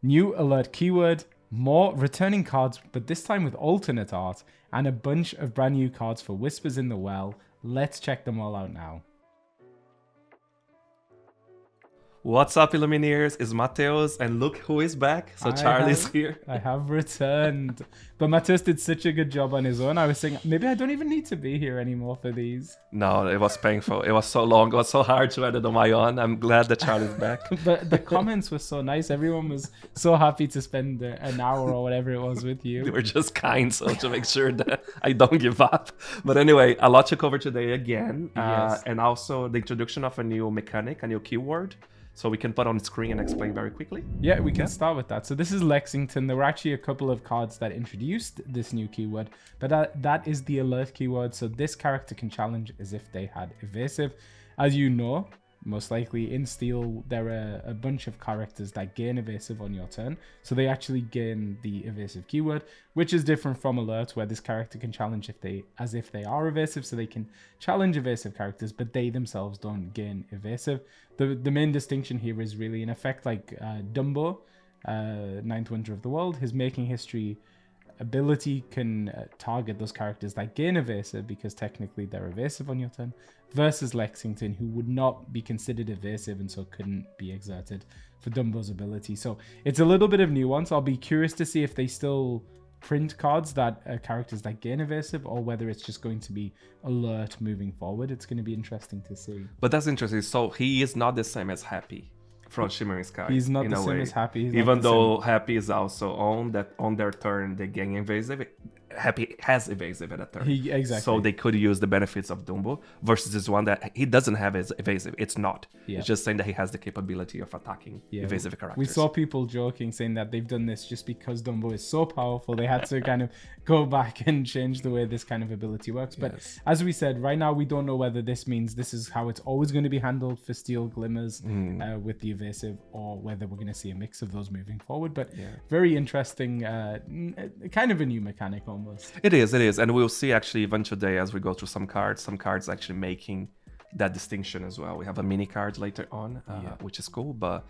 New alert keyword, more returning cards, but this time with alternate art, and a bunch of brand new cards for Whispers in the Well. Let's check them all out now. What's up, Illumineers? It's Mateus, and look who is back. So Charlie's here. I have returned. But Mateus did such a good job on his own. I was saying, maybe I don't even need to be here anymore for these. No, it was painful. It was so long. It was so hard to edit on my own. I'm glad that Charlie's back. But the comments were so nice. Everyone was so happy to spend an hour or whatever it was with you. They were just kind, so to make sure that I don't give up. But anyway, a lot to cover today again. Yes. And also the introduction of a new mechanic, a new keyword. So we can put on the screen and explain very quickly. Yeah, we can start with that. So this is Lexington. There were actually a couple of cards that introduced this new keyword, but that is the alert keyword. So this character can challenge as if they had evasive. As you know, most likely in Steel, there are a bunch of characters that gain evasive on your turn. So they actually gain the evasive keyword, which is different from alert, where this character can challenge as if they are evasive. So they can challenge evasive characters, but they themselves don't gain evasive. The main distinction here is really, in effect, like Dumbo, Ninth Wonder of the World, his Making History ability can target those characters that gain evasive because technically they're evasive on your turn, versus Lexington, who would not be considered evasive and so couldn't be exerted for Dumbo's ability. So it's a little bit of nuance. I'll be curious to see if they still print cards that are characters that gain evasive, or whether it's just going to be alert moving forward. It's going to be interesting to see. But that's interesting. So he is not the same as Happy from Shimmering Sky. He's not the same as Happy. Even though Happy is also on their turn they gain evasive. Happy has evasive at a turn. Exactly. So they could use the benefits of Dumbo versus this one that he doesn't have as evasive. It's not. Yeah. It's just saying that he has the capability of attacking evasive characters. We saw people joking, saying that they've done this just because Dumbo is so powerful. They had to kind of go back and change the way this kind of ability works. But as we said, right now we don't know whether this means this is how it's always going to be handled for Steel Glimmers with the evasive, or whether we're going to see a mix of those moving forward. But very interesting, kind of a new mechanic almost. It is. And we'll see actually even today as we go through some cards actually making that distinction as well. We have a mini card later on, which is cool, but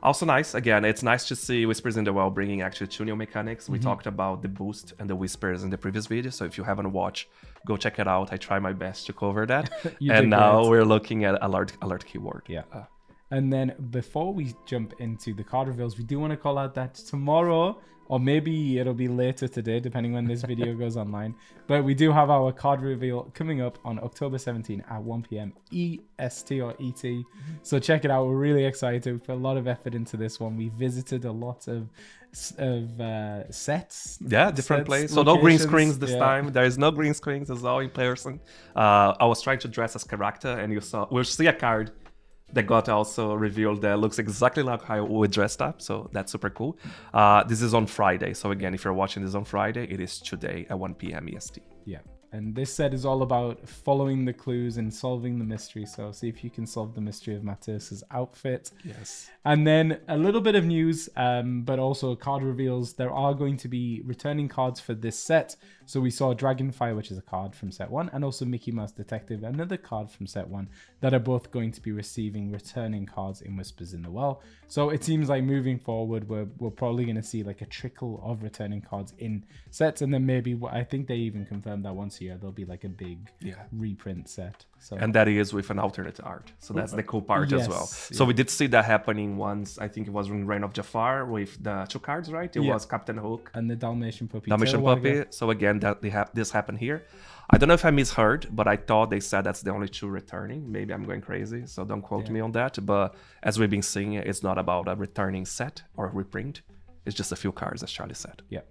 also nice. Again, it's nice to see Whispers in the Well bringing actually two new mechanics. We talked about the boost and the Whispers in the previous video, so if you haven't watched, go check it out. I try my best to cover that. And now we're looking at alert keyword. Yeah. And then before we jump into the card reveals, we do want to call out that tomorrow, or maybe it'll be later today, depending when this video goes online, but we do have our card reveal coming up on October 17 at 1 p.m. EST or ET. So check it out. We're really excited. We put a lot of effort into this one. We visited a lot of sets. Yeah, different places. So no green screens this time. There is no green screens. It's all in person. I was trying to dress as character, and we'll see a card that got also revealed that looks exactly like how we dressed up, so that's super cool. This is on Friday, so again, if you're watching this on Friday, it is today at 1 p.m. EST. Yeah, and this set is all about following the clues and solving the mystery, so see if you can solve the mystery of Mateus's outfit. Yes. And then a little bit of news, but also card reveals. There are going to be returning cards for this set. So we saw Dragonfire, which is a card from set 1, and also Mickey Mouse Detective, another card from set 1, that are both going to be receiving returning cards in Whispers in the Well. So it seems like moving forward, we're probably going to see like a trickle of returning cards in sets, and then maybe, I think they even confirmed that once a year there'll be like a big reprint set. So. And that is with an alternate art. So that's the cool part as well. So we did see that happening once. I think it was in Reign of Jafar with the two cards, right? It was Captain Hook. And the Dalmatian Puppy. Dalmatian Puppy. So again, this happened here. I don't know if I misheard, but I thought they said that's the only two returning. Maybe I'm going crazy, so don't quote me on that. But as we've been seeing, it's not about a returning set or a reprint. It's just a few cards, as Charlie said. Yeah.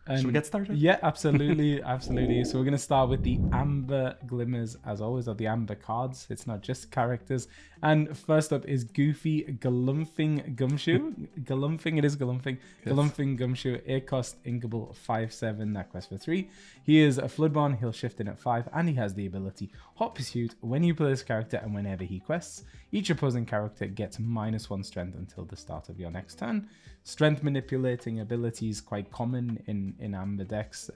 Should we get started? Yeah, absolutely. Absolutely. So we're going to start with the Amber Glimmers, as always, or the Amber cards. It's not just characters. And first up is Goofy Galumphing Gumshoe. Galumphing, it is Galumphing. Yes. Galumphing Gumshoe, 8 cost, inkable, 5/7, that quest for 3. He is a Floodborn, he'll shift in at 5, and he has the ability Hot Pursuit when you play this character and whenever he quests. Each opposing character gets -1 strength until the start of your next turn. Strength manipulating ability is quite common in Amber decks.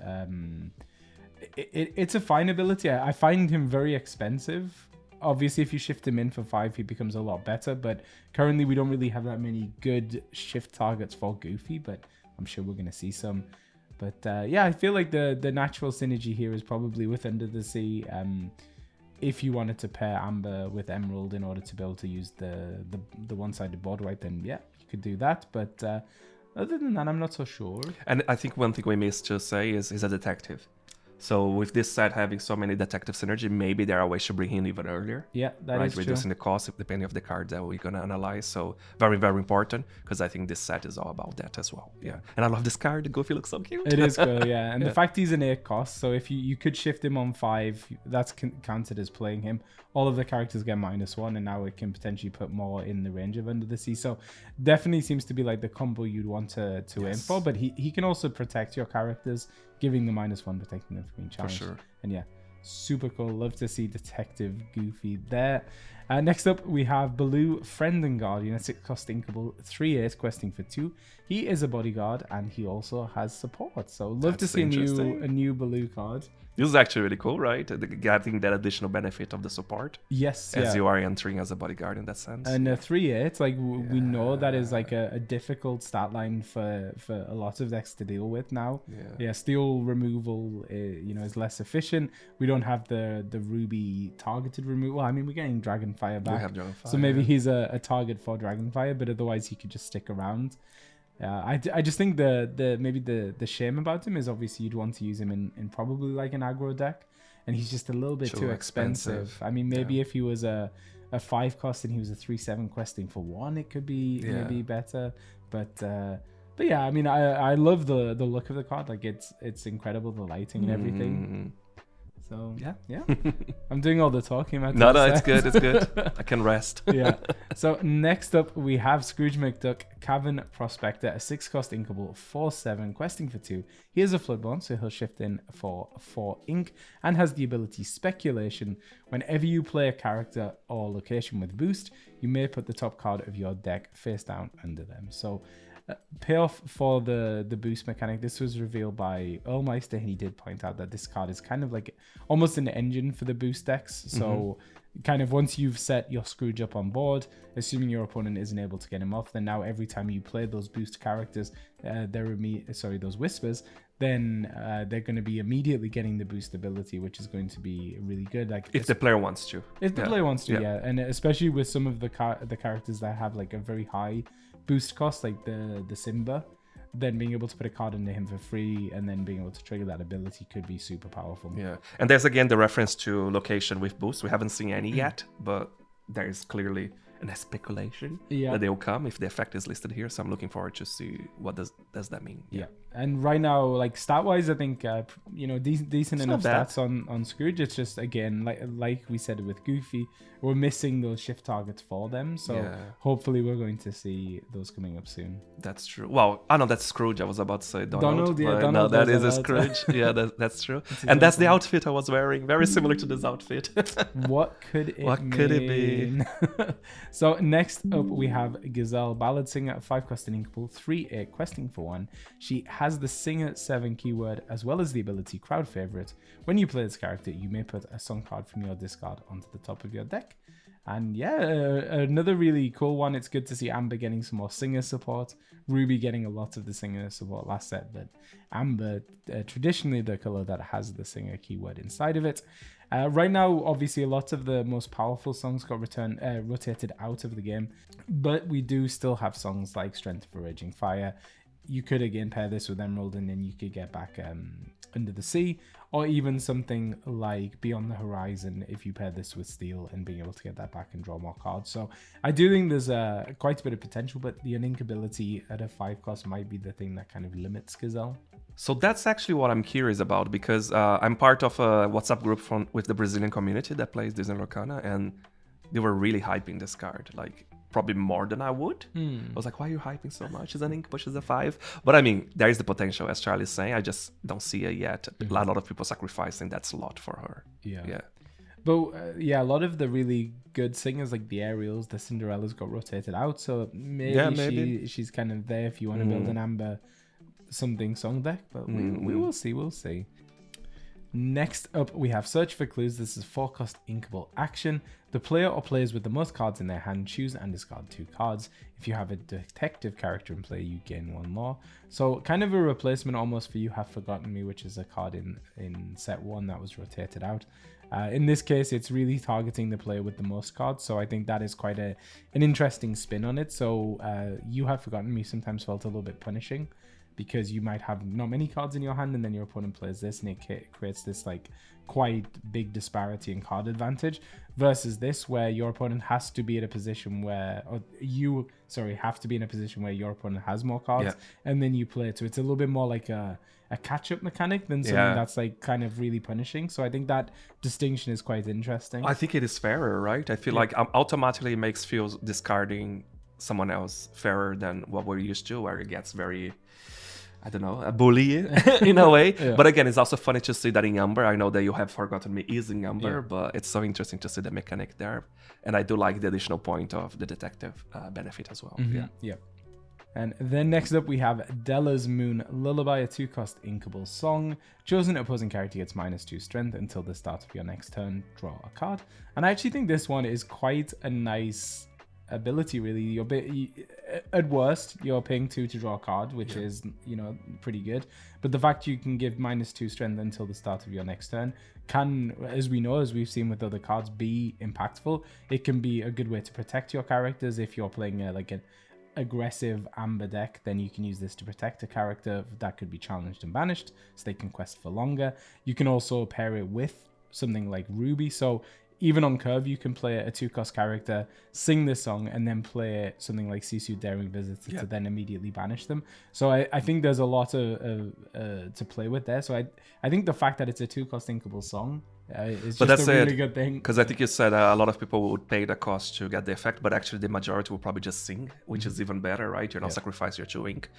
It's a fine ability. I find him very expensive obviously if you shift him in for 5, he becomes a lot better, but currently we don't really have that many good shift targets for Goofy, but I'm sure we're going to see some. But yeah, I feel like the natural synergy here is probably with Under the Sea. If you wanted to pair Amber with Emerald in order to be able to use the one-sided board wipe, then yeah, you could do that. But other than that, I'm not so sure. And I think one thing we missed to say is he's a detective. So with this set having so many detective synergy, maybe there are ways to bring him even earlier. Yeah, that is true. Reducing the cost depending on the card that we're going to analyze. So very, very important, because I think this set is all about that as well. Yeah. And I love this card. The Goofy looks so cute. It is cool, yeah. And the fact he's an 8 cost, so if you could shift him on 5, that's counted as playing him. All of the characters get -1, and now it can potentially put more in the range of Under the Sea. So definitely seems to be like the combo you'd want to aim for, but he can also protect your characters, giving the -1, protecting them from being challenged. For sure. And yeah, super cool. Love to see Detective Goofy there. Next up, we have Baloo, Friend and Guardian, a 6-cost inkable, 3/8, questing for 2. He is a bodyguard, and he also has support. So love to see a new Baloo card. This is actually really cool, right? Getting that additional benefit of the support. Yes, as you are entering as a bodyguard in that sense. And a 3/8, like we know that is like a difficult stat line for a lot of decks to deal with now. Yeah, steel removal, is less efficient. We don't have the Ruby targeted removal. I mean, we're getting Dragonfire back, we have Dragonfire, so maybe he's a target for Dragonfire, but otherwise he could just stick around. I just think the shame about him is obviously you'd want to use him in probably like an aggro deck, and he's just a little bit too expensive. I mean, maybe if he was a 5-cost and he was a 3/7 questing for 1, it could be maybe better. But yeah, I mean, I love the look of the card. Like it's incredible, the lighting and everything. So yeah, I'm doing all the talking. No, it's good. It's good. I can rest. Yeah. So next up, we have Scrooge McDuck, Cavern Prospector, a 6-cost inkable, 4/7, questing for 2. He is a Floodborn, so he'll shift in for 4 ink and has the ability Speculation. Whenever you play a character or location with boost, you may put the top card of your deck face down under them. So payoff for the boost mechanic. This was revealed by Earlmeister, and he did point out that this card is kind of like almost an engine for the boost decks. So kind of once you've set your Scrooge up on board, assuming your opponent isn't able to get him off, then now every time you play those boost characters, those whispers, then they're going to be immediately getting the boost ability, which is going to be really good. Like if the player wants to. If the player wants to, yeah. And especially with some of the characters that have like a very high boost cost, like the Simba, then being able to put a card into him for free and then being able to trigger that ability could be super powerful. Yeah, and there's again the reference to location with boost. We haven't seen any yet, but there is clearly a speculation that they'll come if the effect is listed here. So I'm looking forward to see what does that mean. Yeah. And right now, like stat wise, I think decent enough stats on Scrooge. It's just again like we said with Goofy, we're missing those shift targets for them. So hopefully we're going to see those coming up soon. That's true. Well, I know that's Scrooge. I was about to say Donald. Donald, no, that is a Scrooge. Yeah, that's true. And that's the outfit I was wearing. Very similar to this outfit. What could it be? So next up we have Gazelle, Ballad Singer, 5-cost inkable, 3/8, questing for 1. She has the Singer 7 keyword as well as the ability Crowd Favorite. When you play this character, you may put a song card from your discard onto the top of your deck. And yeah, another really cool one. It's good to see Amber getting some more Singer support. Ruby getting a lot of the Singer support last set, but Amber, traditionally the color that has the Singer keyword inside of it. Right now, obviously, a lot of the most powerful songs got rotated out of the game, but we do still have songs like Strength for Raging Fire. You could again pair this with Emerald, and then you could get back Under the Sea, or even something like Beyond the Horizon if you pair this with Steel and being able to get that back and draw more cards. So I do think there's quite a bit of potential, but the uninkability at a 5-cost might be the thing that kind of limits Gazelle. So that's actually what I'm curious about, because I'm part of a WhatsApp group with the Brazilian community that plays Disney Lorcana, and they were really hyping this card, like probably more than I would. I was like, why are you hyping so much? Is an ink pushes a 5? But I mean, there is the potential, as Charlie's saying. I just don't see it yet. A lot of people sacrificing that slot for her. Yeah. But a lot of the really good singers, like the Ariels, the Cinderellas, got rotated out. So maybe she's kind of there if you want to build an Amber something song deck. But we will see. We'll see. Next up, we have Search for Clues. This is 4-cost inkable action. The player or players with the most cards in their hand choose and discard 2 cards. If you have a detective character in play, you gain 1 more. So kind of a replacement almost for You Have Forgotten Me, which is a card in set 1 that was rotated out. In this case, it's really targeting the player with the most cards, so I think that is quite an interesting spin on it. So You Have Forgotten Me sometimes felt a little bit punishing, because you might have not many cards in your hand and then your opponent plays this and it creates this like quite big disparity in card advantage, versus this where your opponent has to be in a position where, or you have to be in a position where your opponent has more cards and then you play it. So it's a little bit more like a catch-up mechanic than something that's like kind of really punishing. So I think that distinction is quite interesting. I think it is fairer, right? I feel like automatically makes feels discarding someone else fairer than what we're used to, where it gets very, I don't know, a bully in a way. But again, it's also funny to see that in Amber. I know that You Have Forgotten Me is in Amber, but it's so interesting to see the mechanic there. And I do like the additional point of the detective benefit as well. Yeah. And then next up we have Della's Moon Lullaby, a 2-cost inkable song. Chosen opposing character gets -2 strength until the start of your next turn. Draw a card. And I actually think this one is quite a nice ability, really. At worst, you're paying 2 to draw a card, which is, pretty good. But the fact you can give -2 strength until the start of your next turn can, as we know, as we've seen with other cards, be impactful. It can be a good way to protect your characters. If you're playing an aggressive amber deck, then you can use this to protect a character that could be challenged and banished, so they can quest for longer. You can also pair it with something like Ruby, so even on curve, you can play a 2-cost character, sing this song, and then play something like Sisu Daring Visitor to then immediately banish them. So I think there's a lot to play with there. So I think the fact that it's a 2-cost inkable song is just a really good thing. Because I think you said a lot of people would pay the cost to get the effect, but actually the majority will probably just sing, which is even better, right? You're not sacrificing your 2 ink.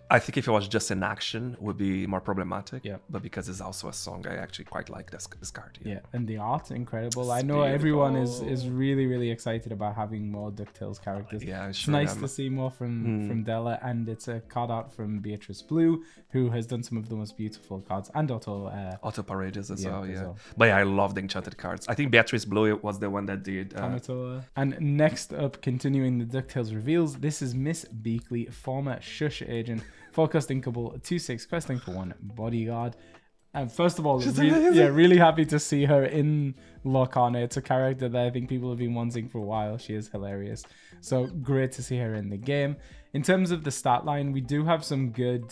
I think if it was just an action, it would be more problematic. But because it's also a song, I actually quite like this card. Yeah, and the art, incredible. I know everyone is really, really excited about having more DuckTales characters. Yeah, it's nice to see more from Della, and it's a card art from Beatrice Blue, who has done some of the most beautiful cards, and Otto Paredes as well. But yeah, I love the enchanted cards. I think Beatrice Blue was the one that did And next up, continuing the DuckTales reveals, this is Miss Beakley, former Shush agent, 4-cost inkable, 2/6 questing for 1 bodyguard. And first of all, really happy to see her in Lorcana. It's a character that I think people have been wanting for a while. She is hilarious. So great to see her in the game. In terms of the stat line, we do have some good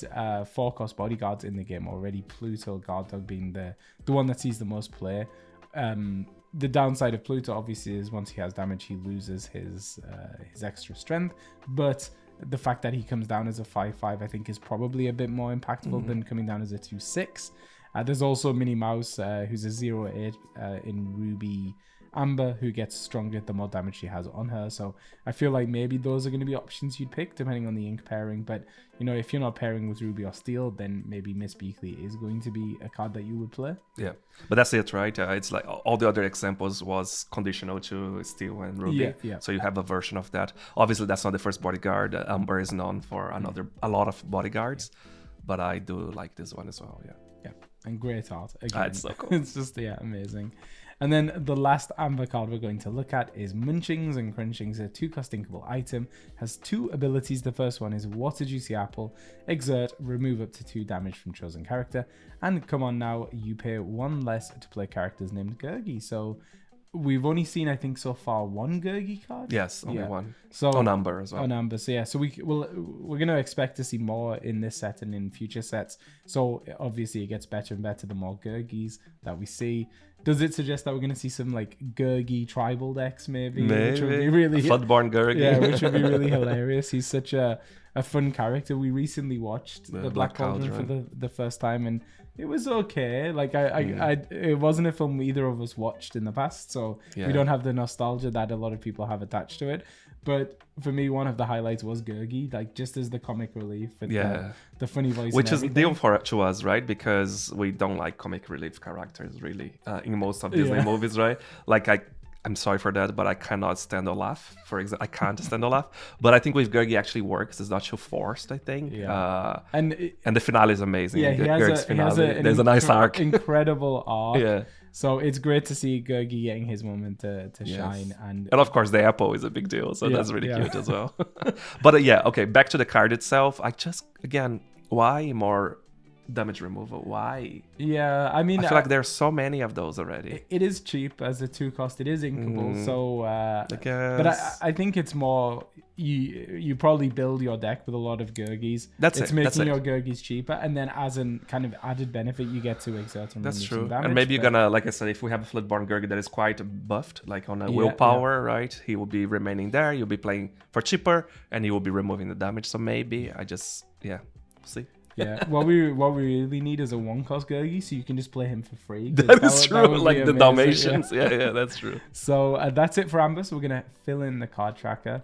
4-cost bodyguards in the game already. Pluto Guard Dog being the one that sees the most play. The downside of Pluto obviously is once he has damage, he loses his extra strength. But the fact that he comes down as a 5/5, I think, is probably a bit more impactful than coming down as a 2/6. There's also Minnie Mouse, who's a 0/8 in Ruby Amber, who gets stronger the more damage she has on her. So I feel like maybe those are going to be options you'd pick depending on the ink pairing. But, if you're not pairing with Ruby or Steel, then maybe Miss Beakley is going to be a card that you would play. Yeah, but that's it, right? It's like all the other examples was conditional to Steel and Ruby. Yeah. So you have a version of that. Obviously, that's not the first bodyguard. Amber is known for a lot of bodyguards, but I do like this one as well. Yeah. And great art. Again, it's so cool. It's just, amazing. And then the last Amber card we're going to look at is Munchings and Crunchings, a 2-cost inkable item. Has 2 abilities. The first one is What a Juicy Apple. Exert, remove up to 2 damage from chosen character. And come on now, you pay 1 less to play characters named Gurgi. So we've only seen, I think, so far 1 Gurgi card. Yes, only 1. So on Amber as well. On Amber, so we're going to expect to see more in this set and in future sets. So obviously it gets better and better the more Gurgis that we see. Does it suggest that we're going to see some like Gurgi tribal decks maybe? Which would be really Floodborn Gurgi. Yeah, which would be really hilarious. He's such a fun character. We recently watched the Black Cauldron for the first time, and it was okay. Like it wasn't a film either of us watched in the past, so we don't have the nostalgia that a lot of people have attached to it. But for me, one of the highlights was Gurgi, like just as the comic relief and the funny voice, which is new to us, right? Because we don't like comic relief characters really in most of Disney movies, right? Like I'm sorry for that, but I cannot stand Olaf. For example, I can't stand Olaf. But I think with Gurgi actually works. It's not too forced, I think. Yeah. And the finale is amazing. Yeah, Gurgi's finale. There's a nice arc. Incredible arc. Yeah. So it's great to see Gurgi getting his moment to shine. And of course, the apple is a big deal. So that's really cute as well. But okay, back to the card itself. I just, again, why more damage removal? Why? Yeah, I mean, I feel like there's so many of those already. It is cheap as a 2-cost. It is inkable, so I guess. but I think it's more you probably build your deck with a lot of Gurgis. It's making your Gurgis cheaper, and then as an kind of added benefit, you get to exert and remove some damage. And maybe you're gonna, like I said, if we have a Flitborn Gurgi that is quite buffed, like on a willpower, right? He will be remaining there. You'll be playing for cheaper, and he will be removing the damage. So maybe we'll see. Yeah, what we really need is a 1-cost Gurgi, so you can just play him for free. That is true, like the Dalmatians. Yeah, that's true. So that's it for Amber. So we're gonna fill in the card tracker.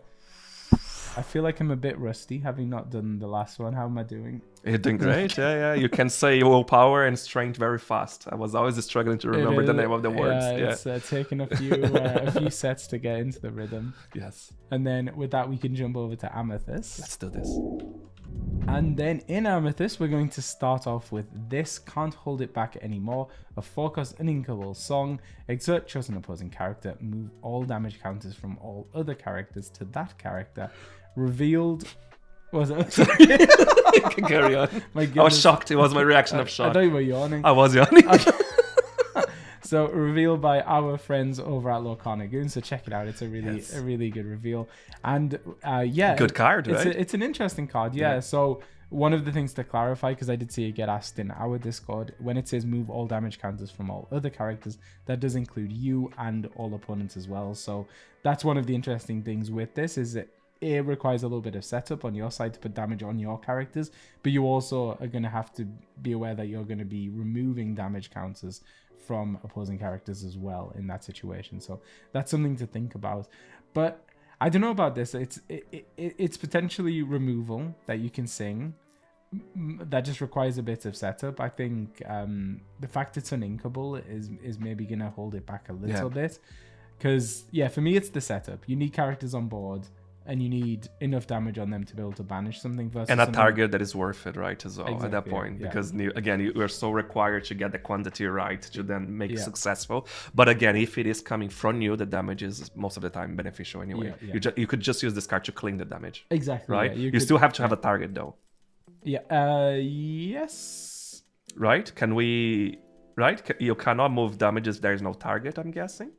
I feel like I'm a bit rusty, having not done the last one. How am I doing? You're doing great. Yeah. You can say willpower and strength very fast. I was always struggling to remember the name of the words. It's taken a few sets to get into the rhythm. Yes. And then with that, we can jump over to Amethyst. Let's do this. And then in Amethyst, we're going to start off with this Can't Hold It Back Anymore, a 4-cost uninkable song. Exert chosen opposing character, move all damage counters from all other characters to that character. Revealed. Was it? You can carry on. My goodness. I was shocked. It was my reaction of shock. I thought you were yawning. I was yawning. So revealed by our friends over at Lorcana Goon. So check it out. It's a really good reveal. And good card, right? It's an interesting card. Yeah. So one of the things to clarify, because I did see it get asked in our Discord, when it says move all damage counters from all other characters, that does include you and all opponents as well. So that's one of the interesting things with this, is that it requires a little bit of setup on your side to put damage on your characters, but you also are going to have to be aware that you're going to be removing damage counters from opposing characters as well in that situation. So that's something to think about. But I don't know about this. It's potentially removal that you can sing. That just requires a bit of setup. I think the fact it's uninkable is maybe going to hold it back a little bit. Because, for me, it's the setup. You need characters on board, and you need enough damage on them to be able to banish something. Versus and a target that is worth it, right, as well, at that point. Yeah. Because, again, you are so required to get the quantity right to then make it successful. But again, if it is coming from you, the damage is most of the time beneficial anyway. You could just use this card to clean the damage. Exactly. Right? You still have to have a target, though. Yeah. Yes. Right? Can we... Right? You cannot move damage if there is no target, I'm guessing?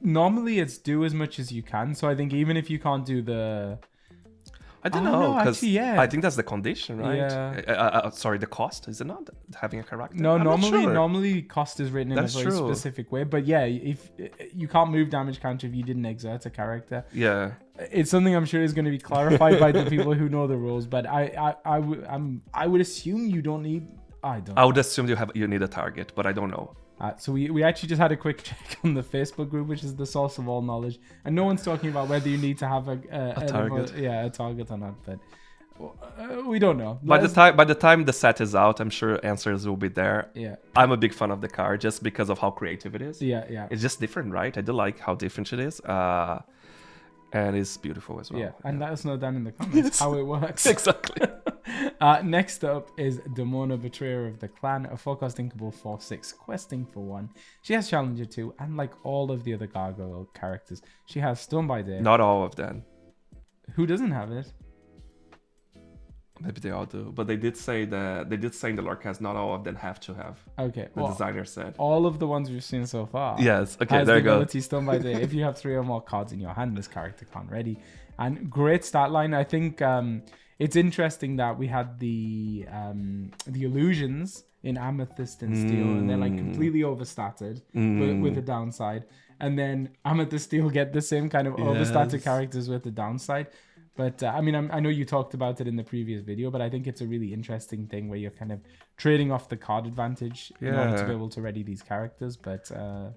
Normally it's do as much as you can, so I think even if you can't do the I don't know, because yeah. I think that's the condition, right? Yeah. Sorry, the cost, is it not having a character? No, normally cost is written in a very specific way, but if you can't move damage counter if you didn't exert a character. Yeah, it's something I'm sure is going to be clarified by the people who know the rules, but I would assume you don't need. I would assume you need a target, but I don't know. So we actually just had a quick check on the Facebook group, which is the source of all knowledge, and no one's talking about whether you need to have a target. A target or not, but we don't know. By the time the set is out, I'm sure answers will be there. Yeah, I'm a big fan of the card just because of how creative it is. Yeah. It's just different, right? I do like how different it is. And it's beautiful as well. Yeah, and let us know down in the comments how it works. Exactly. Next up is Demona, Betrayer of the Clan, a 4-cost inkable 4/6, questing for 1. She has Challenger 2, and like all of the other Gargoyle characters, she has Stone by Day. Not all of them. Who doesn't have it? Maybe they all do, but they did say in the lorcast not all of them have to have. Okay, the designer said all of the ones we've seen so far. Yes, okay, there you go. Ability Stone by Day. If you have 3 or more cards in your hand, this character can't ready. And great stat line. I think it's interesting that we had the illusions in Amethyst and Steel, and they're like completely overstatted with the downside. And then Amethyst Steel get the same kind of overstatted characters with the downside. But I know you talked about it in the previous video, but I think it's a really interesting thing where you're kind of trading off the card advantage in order to be able to ready these characters. But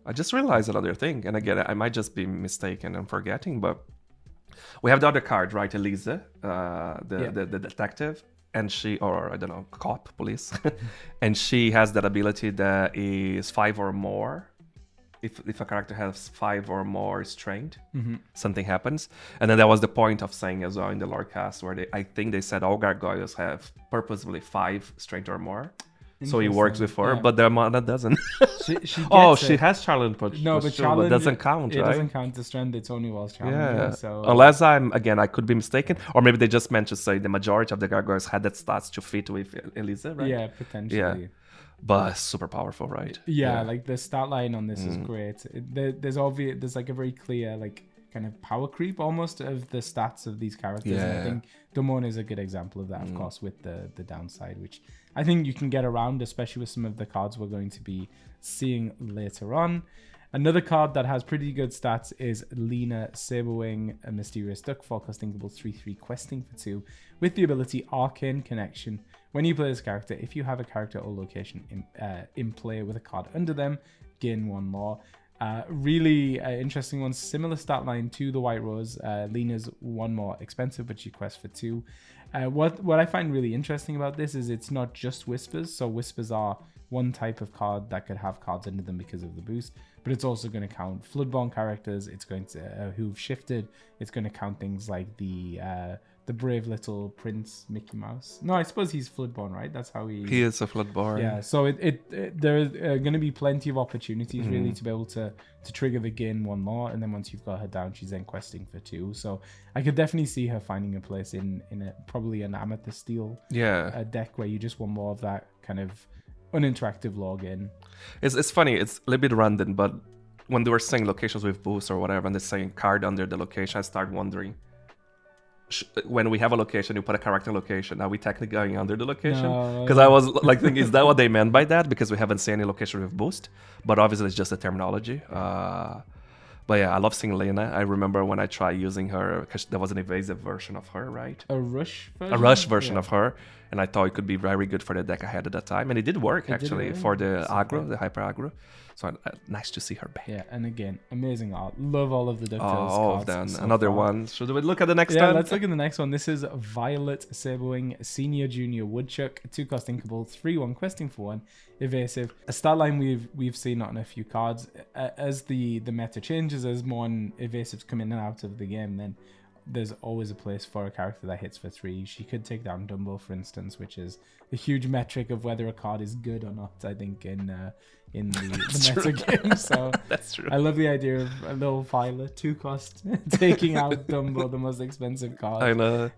I just realized another thing, and again, I might just be mistaken and forgetting, but we have the other card, right? Elisa, the detective, and she, or I don't know, cop, police, and she has that ability that is 5 or more. if a character has 5 or more strength, Mm-hmm. something happens. And then that was the point of saying as well in the lore cast, where I think they said all gargoyles have purposefully 5 strength or more. So he works with her, Yeah. but their mana doesn't. She gets She it. has challenge, but No, but challenge but doesn't count, it right? doesn't count the strength. It's only while challenging. Yeah. So Unless I could be mistaken, or maybe they just meant to say the majority of the gargoyles had that stats to fit with Elisa, right? yeah, potentially. Yeah. But super powerful, right? Yeah, like the stat line on this is great. There's like a very clear like kind of power creep almost of the stats of these characters. And I think Damona is a good example of that, of course, with the downside, which I think you can get around, especially with some of the cards we're going to be seeing later on. Another card that has pretty good stats is Lena Saberwing, a mysterious duck, 4 cost inkable, 3/3 questing for 2, with the ability Arcane Connection. When you play this character, if you have a character or location in play with a card under them, gain 1 more. Really interesting one, similar stat line to the White Rose. Lena's 1 more expensive, but she quests for 2. What I find really interesting about this is it's not just Whispers. So Whispers are one type of card that could have cards under them because of the boost, but it's also going to count Floodborn characters. It's going to who've shifted. It's going to count things like the brave little prince Mickey Mouse. No, I suppose he's Floodborn, right? That's how he is a Floodborn. Yeah, so there are going to be plenty of opportunities really to be able to trigger the gain 1 more, and then once you've got her down, she's then questing for 2. So I could definitely see her finding a place in probably an Amethyst Steel deck where you just want more of that kind of uninteractive login. It's funny, it's a little bit random, but when they were saying locations with boost or whatever, and they're saying card under the location, I start wondering, when we have a location, you put a character location, are we technically going under the location? Because I was like thinking, is that what they meant by that? Because we haven't seen any location with boost, but obviously it's just a terminology. But yeah, I love seeing Lena. I remember when I tried using her, because there was an evasive version of her, right? A rush version? A rush version of her. And I thought it could be very good for the deck I had at that time. And it did work, actually, for the aggro, the hyper aggro. So nice to see her back. Yeah, and again, amazing art. Love all of the DuckTales all cards. of them. So Another far. one. Should we look at the next one? one? Let's look at the next one. This is Violet Saberwing, Senior Junior Woodchuck, 2 cost inkable, 3/1 questing for 1, evasive. A stat line we've seen on a few cards. As the meta changes, as more evasives come in and out of the game, then there's always a place for a character that hits for 3. She could take down Dumbo, for instance, which is a huge metric of whether a card is good or not, I think, in the meta game. So that's true. I love the idea of a little Violet 2 cost taking out Dumbo, the most expensive card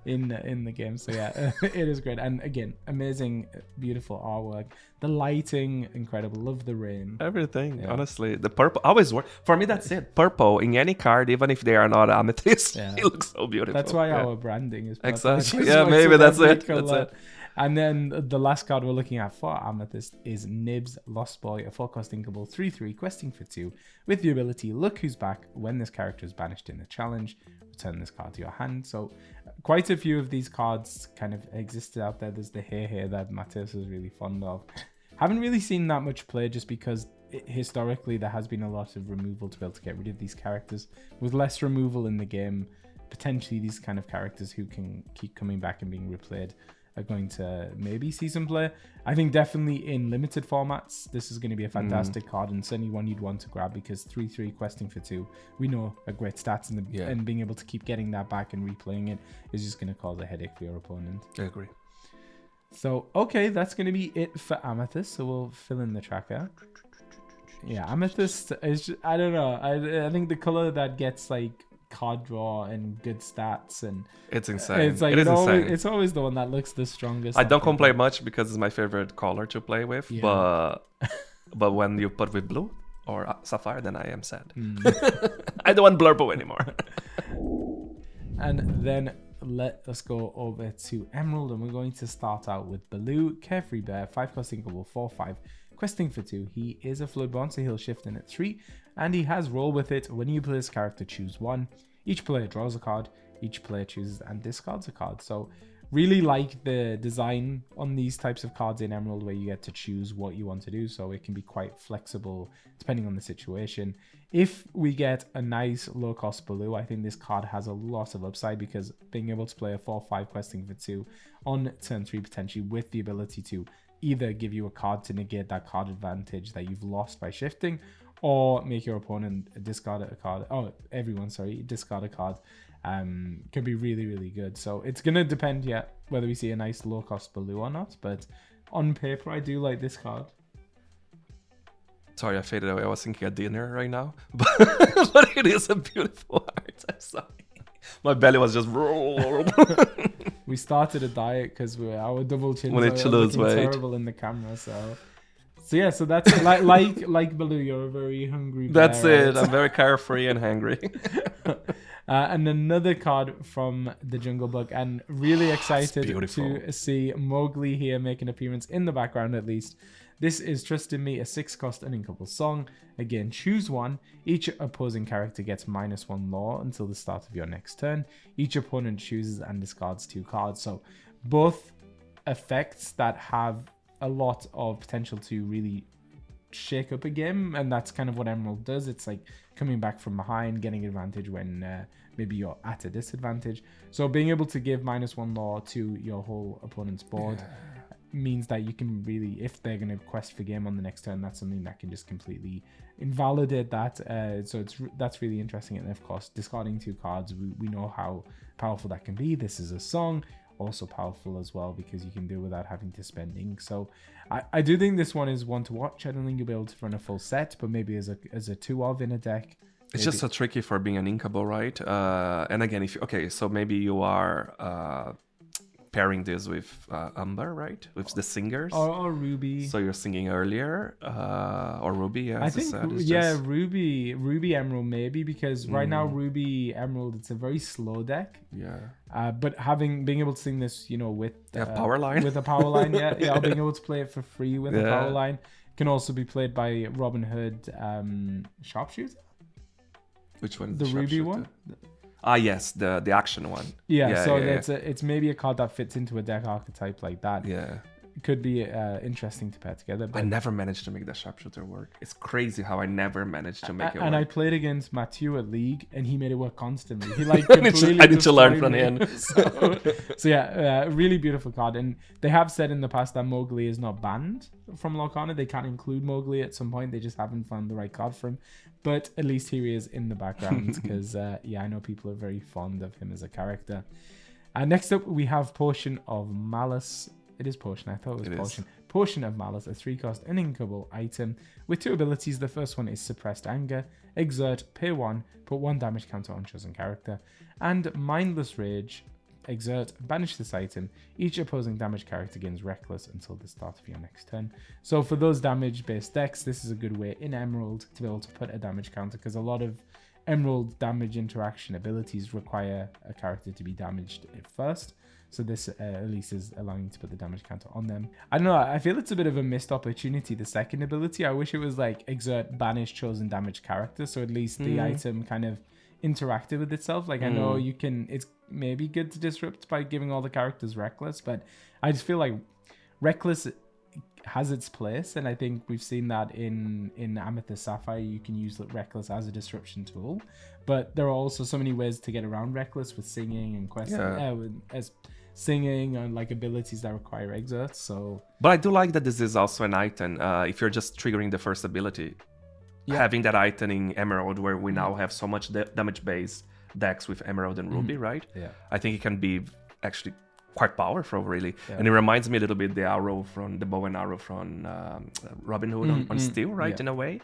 in the game. So yeah, it is great. And again, amazing, beautiful artwork. The lighting, incredible. Love the rain. Everything, honestly. The purple always works. For me, that's it. Purple in any card, even if they are not amethyst, it looks so beautiful. That's why our branding is purple. Exactly. Yeah, maybe that's it. That's it. And then the last card we're looking at for Amethyst is Nibs, Lost Boy, a 4 cost inkable, 3/3, questing for 2, with the ability Look Who's Back. When this character is banished in a challenge, return this card to your hand. So quite a few of these cards kind of existed out there. There's the Here that Mateus is really fond of. Haven't really seen that much play just because historically there has been a lot of removal to be able to get rid of these characters. With less removal in the game, potentially these kind of characters who can keep coming back and being replayed are going to maybe see some play. I think definitely in limited formats, this is going to be a fantastic card, and certainly one you'd want to grab because 3/3 questing for 2, we know are great stats, and being able to keep getting that back and replaying it is just going to cause a headache for your opponent. I agree. So, okay, that's going to be it for Amethyst. So we'll fill in the tracker. Yeah, Amethyst is just, I don't know. I think the color that gets like card draw and good stats, and it's insane. It's like insane. It's always the one that looks the strongest. I don't complain much because it's my favorite color to play with, but when you put with blue or sapphire, then I am sad. I don't want blurple anymore. And then let us go over to Emerald, and we're going to start out with Baloo, Carefree Bear, 5 cost inkable, 4/5. Questing for 2. He is a Floodborn, so he'll shift in at 3, and he has Roll With It. When you play this character, choose 1. Each player draws a card, each player chooses and discards a card. So really like the design on these types of cards in Emerald, where you get to choose what you want to do, so it can be quite flexible depending on the situation. If we get a nice low cost Baloo, I think this card has a lot of upside, because being able to play a 4/5 questing for 2 on turn 3 potentially, with the ability to either give you a card to negate that card advantage that you've lost by shifting, or make your opponent discard a card. Oh, everyone, sorry, discard a card. Can be really, really good. So it's gonna depend, whether we see a nice low cost Baloo or not. But on paper, I do like this card. Sorry, I faded away. I was thinking of dinner right now, but it is a beautiful art. I'm sorry. My belly was just. We started a diet because our double chins are looking weight. terrible in the camera. So that's it. like Baloo, you're a very hungry bear. That's it. I'm very carefree and hungry. And another card from the Jungle Book, and really excited to see Mowgli here make an appearance in the background at least. This is Trust in Me, a 6-cost uninkable song. Again, choose one. Each opposing character gets -1 law until the start of your next turn. Each opponent chooses and discards 2 cards. So both effects that have a lot of potential to really shake up a game, and that's kind of what Emerald does. It's like coming back from behind, getting advantage when maybe you're at a disadvantage. So being able to give -1 law to your whole opponent's board means that you can really, if they're going to quest for game on the next turn, that's something that can just completely invalidate that. So that's really interesting. And of course, discarding 2 cards, we know how powerful that can be. This is a song, also powerful as well, because you can do without having to spend ink. So I do think this one is one to watch. I don't think you'll be able to run a full set, but maybe as a 2 of in a deck. It's just so tricky for being an inkable, right? And again, so maybe you are pairing this with Umber, right? With the singers. Or Ruby. So you're singing earlier, or Ruby, yeah. I think, Ruby Emerald maybe, because right now Ruby Emerald, it's a very slow deck. Yeah. But being able to sing this, with power line. With a power line, being able to play it for free with a power line can also be played by Robin Hood Sharpshooter. Which one? The Ruby one. Yes, the action one. It's maybe a card that fits into a deck archetype like that. Yeah. It could be interesting to pair together. But I never managed to make that sharpshooter work. It's crazy how I never managed to make it work. And I played against Mathieu at League, and he made it work constantly. He completely I need to learn from him. Really beautiful card. And they have said in the past that Mowgli is not banned from lorcana. They can include Mowgli at some point. They just haven't found the right card for him. But at least here he is in the background, because I know people are very fond of him as a character. Next up, we have Potion of Malice. It is Potion. I thought it was Potion. Potion of Malice, a 3-cost uninkable item with 2 abilities. The first one is Suppressed Anger. Exert, pay 1, put 1 damage counter on chosen character. And Mindless Rage. Exert, banish this item. Each opposing damage character gains Reckless until the start of your next turn. So for those damage-based decks, this is a good way in Emerald to be able to put a damage counter, because a lot of Emerald damage interaction abilities require a character to be damaged at first. So this at least is allowing you to put the damage counter on them. I don't know, I feel it's a bit of a missed opportunity, the second ability. I wish it was like exert, banish chosen damage character, so at least the item kind of interacted with itself. Like I know it's maybe good to disrupt by giving all the characters Reckless, but I just feel like Reckless has its place, and I think we've seen that in Amethyst Sapphire. You can use Reckless as a disruption tool, but there are also so many ways to get around Reckless with singing and questing, as singing and like abilities that require exerts. So, but I do like that this is also an item. If you're just triggering the first ability, having that item in Emerald, where we now have so much damage base decks with Emerald and Ruby, right? Yeah, I think it can be actually quite powerful, really. And it reminds me a little bit the bow and arrow from Robin Hood on Steel, right? In a way.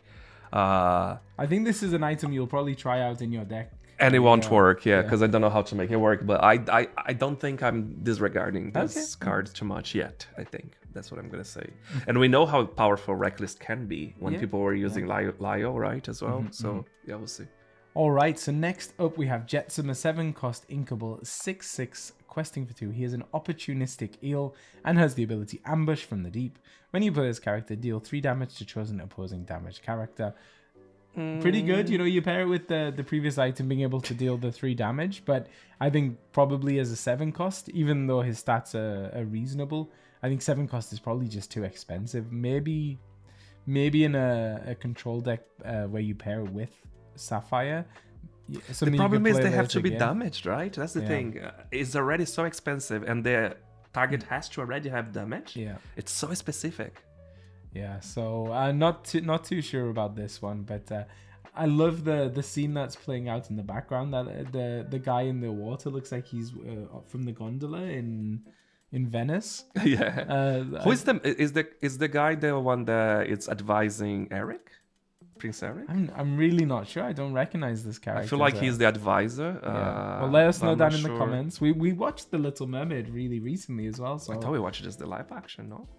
I think this is an item you'll probably try out in your deck. And it won't work, because I don't know how to make it work. But I don't think I'm disregarding this card too much yet, I think. That's what I'm going to say. And we know how powerful Reckless can be when people were using Lio, right, as well. So, we'll see. All right, so next up we have Jetsam, a 7-cost inkable 6/6 questing for 2. He is an opportunistic eel and has the ability Ambush from the Deep. When you play this character, deal 3 damage to chosen opposing damage character. Pretty good, you pair it with the previous item being able to deal the 3 damage, but I think probably as a 7-cost, even though his stats are reasonable, I think 7-cost is probably just too expensive. Maybe in a control deck where you pair it with Sapphire. The problem is they have to be damaged, right? That's the thing. It's already so expensive, and the target has to already have damage. Yeah, it's so specific. Yeah, so not too sure about this one, but I love the scene that's playing out in the background. That the guy in the water looks like he's from the gondola in Venice. Yeah. Who is the guy the one that is advising Eric? Prince Eric? I'm really not sure. I don't recognize this character. I feel like he's the advisor. Yeah. Well, let us know down in the sure. comments. We watched The Little Mermaid really recently as well. So I thought we watched just the live action, no?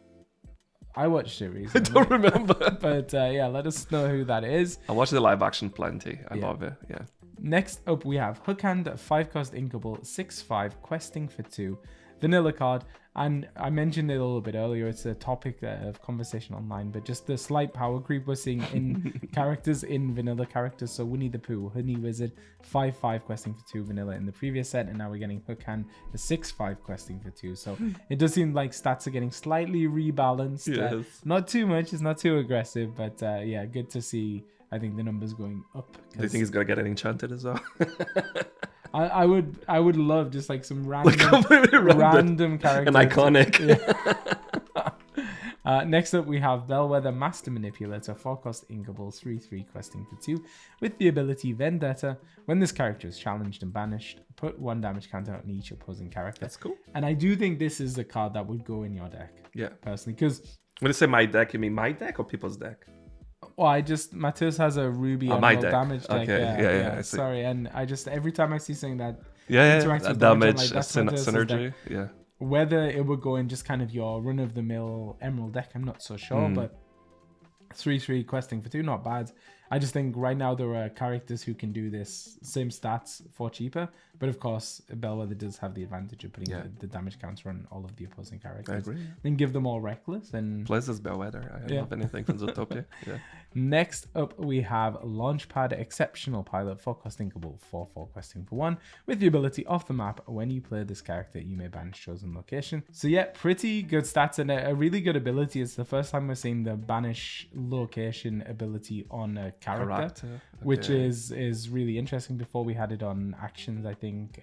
I watched it recently. I don't remember. But yeah, let us know who that is. I watched the live action plenty. I love it. Yeah. Next up, we have Hookhand, 5-cost inkable, 6/5, questing for 2. Vanilla card, and I mentioned it a little bit earlier. It's a topic of conversation online, but just the slight power creep we're seeing in characters, in vanilla characters. So Winnie the Pooh, Honey Wizard, 5/5 questing for 2 vanilla in the previous set, and now we're getting Hookhand, the 6/5 questing for 2. So it does seem like stats are getting slightly rebalanced. Yes. Not too much, it's not too aggressive, but yeah, good to see. I think the numbers going up. Do you think he's gonna get it enchanted as well? I would love just like some random character. An iconic. Yeah. Next up, we have Bellwether Master Manipulator, 4-cost inkable, 3/3 questing for 2, with the ability Vendetta. When this character is challenged and banished, put 1 damage counter on each opposing character. That's cool. And I do think this is a card that would go in your deck. Yeah. Personally, because when you say my deck, you mean my deck or people's deck? well, Mateus has a Ruby Emerald damage deck. Okay. Yeah. Sorry, and I just every time I see something that interacts with damage, like, synergy. Yeah. Whether it would go in just kind of your run-of-the-mill Emerald deck, I'm not so sure, but 3/3 questing for 2, not bad. I just think right now there are characters who can do this same stats for cheaper, but of course Bellwether does have the advantage of putting the damage counter on all of the opposing characters. I agree. Then give them all reckless and Plus it's Bellwether. I love anything from Zootopia. Yeah. Next up, we have Launchpad Exceptional Pilot, 4-cost inkable, 4/4 questing for 1, with the ability off the map. When you play this character, you may banish chosen location. So yeah, pretty good stats and a really good ability. It's the first time we're seeing the banish location ability on a character. Which is really interesting. Before we had it on actions, I think.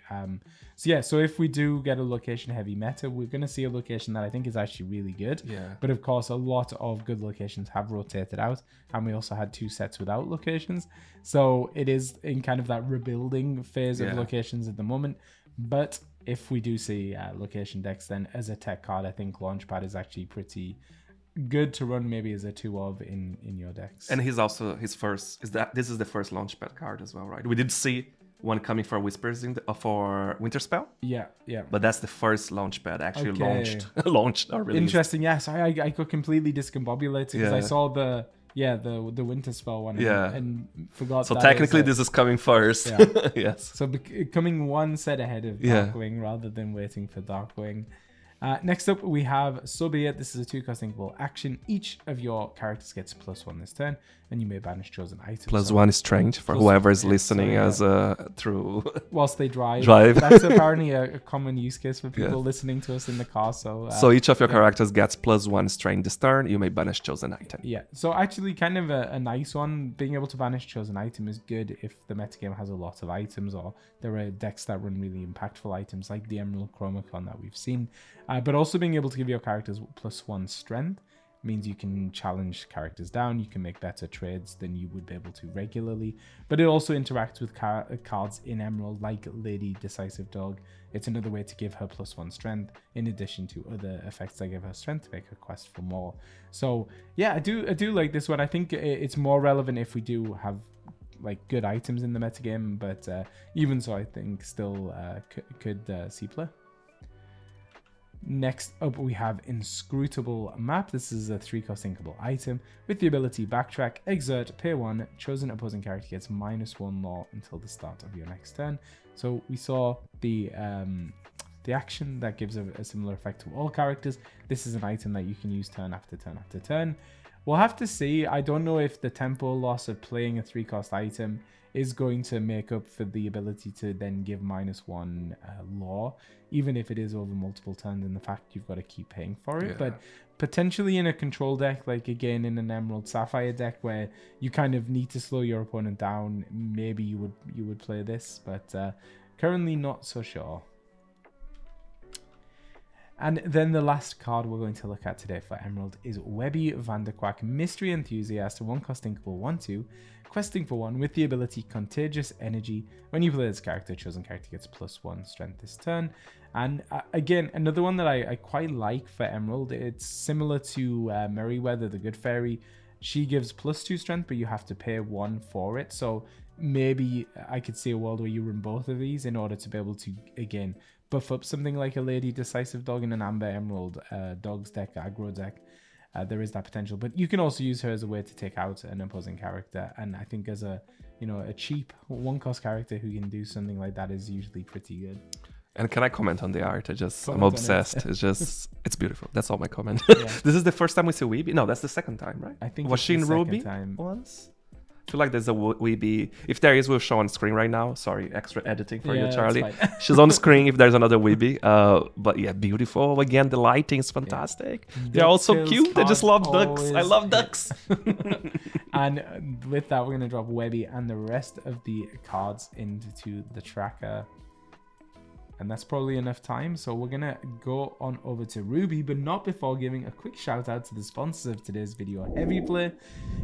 So yeah, so if we do get a location heavy meta, we're going to see a location that I think is actually really good. Yeah. But of course, a lot of good locations have rotated out, and we also had 2 sets without locations. So it is in kind of that rebuilding phase of locations at the moment. But if we do see location decks, then as a tech card, I think Launchpad is actually pretty good to run maybe as a 2 of in your decks. And he's also his first. This is the first Launchpad card as well, right? We did see one coming for Whispers for Winterspell. Yeah. But that's the first Launchpad actually launched or released. Interesting. Yeah, sorry, I got completely discombobulated because I saw the Winterspell one and forgot. So technically this is coming first. Yeah. Yes. So coming one set ahead of Darkwing rather than waiting for Darkwing. Next up, we have So Be It. This is a 2-cost inkable action. Each of your characters gets +1 this turn, and you may banish chosen items. +1 is strange for whoever is listening as through whilst they drive. That's apparently a common use case for people listening to us in the car. So each of your characters gets +1 strain this turn. You may banish chosen item. Yeah. So actually, kind of a nice one. Being able to banish chosen item is good if the metagame has a lot of items, or there are decks that run really impactful items like the Emerald Chromacon that we've seen. But also being able to give your characters +1 strength means you can challenge characters down. You can make better trades than you would be able to regularly. But it also interacts with cards in Emerald like Lady Decisive Dog. It's another way to give her +1 strength in addition to other effects that give her strength to make her quest for more. So yeah, I do like this one. I think it's more relevant if we do have like good items in the metagame, but even so, I think still could see play. Next up, we have Inscrutable Map. This is a 3-cost inkable item with the ability Backtrack, Exert, pay 1. Chosen opposing character gets -1 law until the start of your next turn. So we saw the action that gives a similar effect to all characters. This is an item that you can use turn after turn after turn. We'll have to see. I don't know if the tempo loss of playing a 3-cost item is going to make up for the ability to then give -1 law, even if it is over multiple turns and the fact you've got to keep paying for it. But potentially in a control deck, like again in an Emerald Sapphire deck where you kind of need to slow your opponent down, maybe you would play this, but currently not so sure. And then the last card we're going to look at today for Emerald is Webby Vanderquack, Mystery Enthusiast, 1-cost inkable 1/2, questing for 1 with the ability Contagious Energy. When you play this character, chosen character gets +1 strength this turn. And again, another one that I quite like for Emerald. It's similar to Merryweather, the Good Fairy. She gives +2 strength, but you have to pay 1 for it. So maybe I could see a world where you run both of these in order to be able to, again, buff up something like a Lady Decisive Dog in an Amber Emerald Dogs deck, aggro deck. There is that potential, but you can also use her as a way to take out an opposing character. And I think as a cheap 1-cost character who can do something like that is usually pretty good. And can I comment on the art? I'm obsessed. It's beautiful. That's all my comment. Yeah. This is the first time we see Weeby. No, that's the second time, right? I think was she in Ruby once? I feel like there's a Weeby. If there is, we'll show on screen right now. Sorry, extra editing for you, Charlie. She's on the screen if there's another Weeby. But yeah, beautiful. Again, the lighting is fantastic. Yeah. They're all so cute. I just love ducks. I love ducks. And with that, we're going to drop Webby and the rest of the cards into the tracker. And that's probably enough time. So we're going to go on over to Ruby, but not before giving a quick shout out to the sponsors of today's video, HeavyPlay.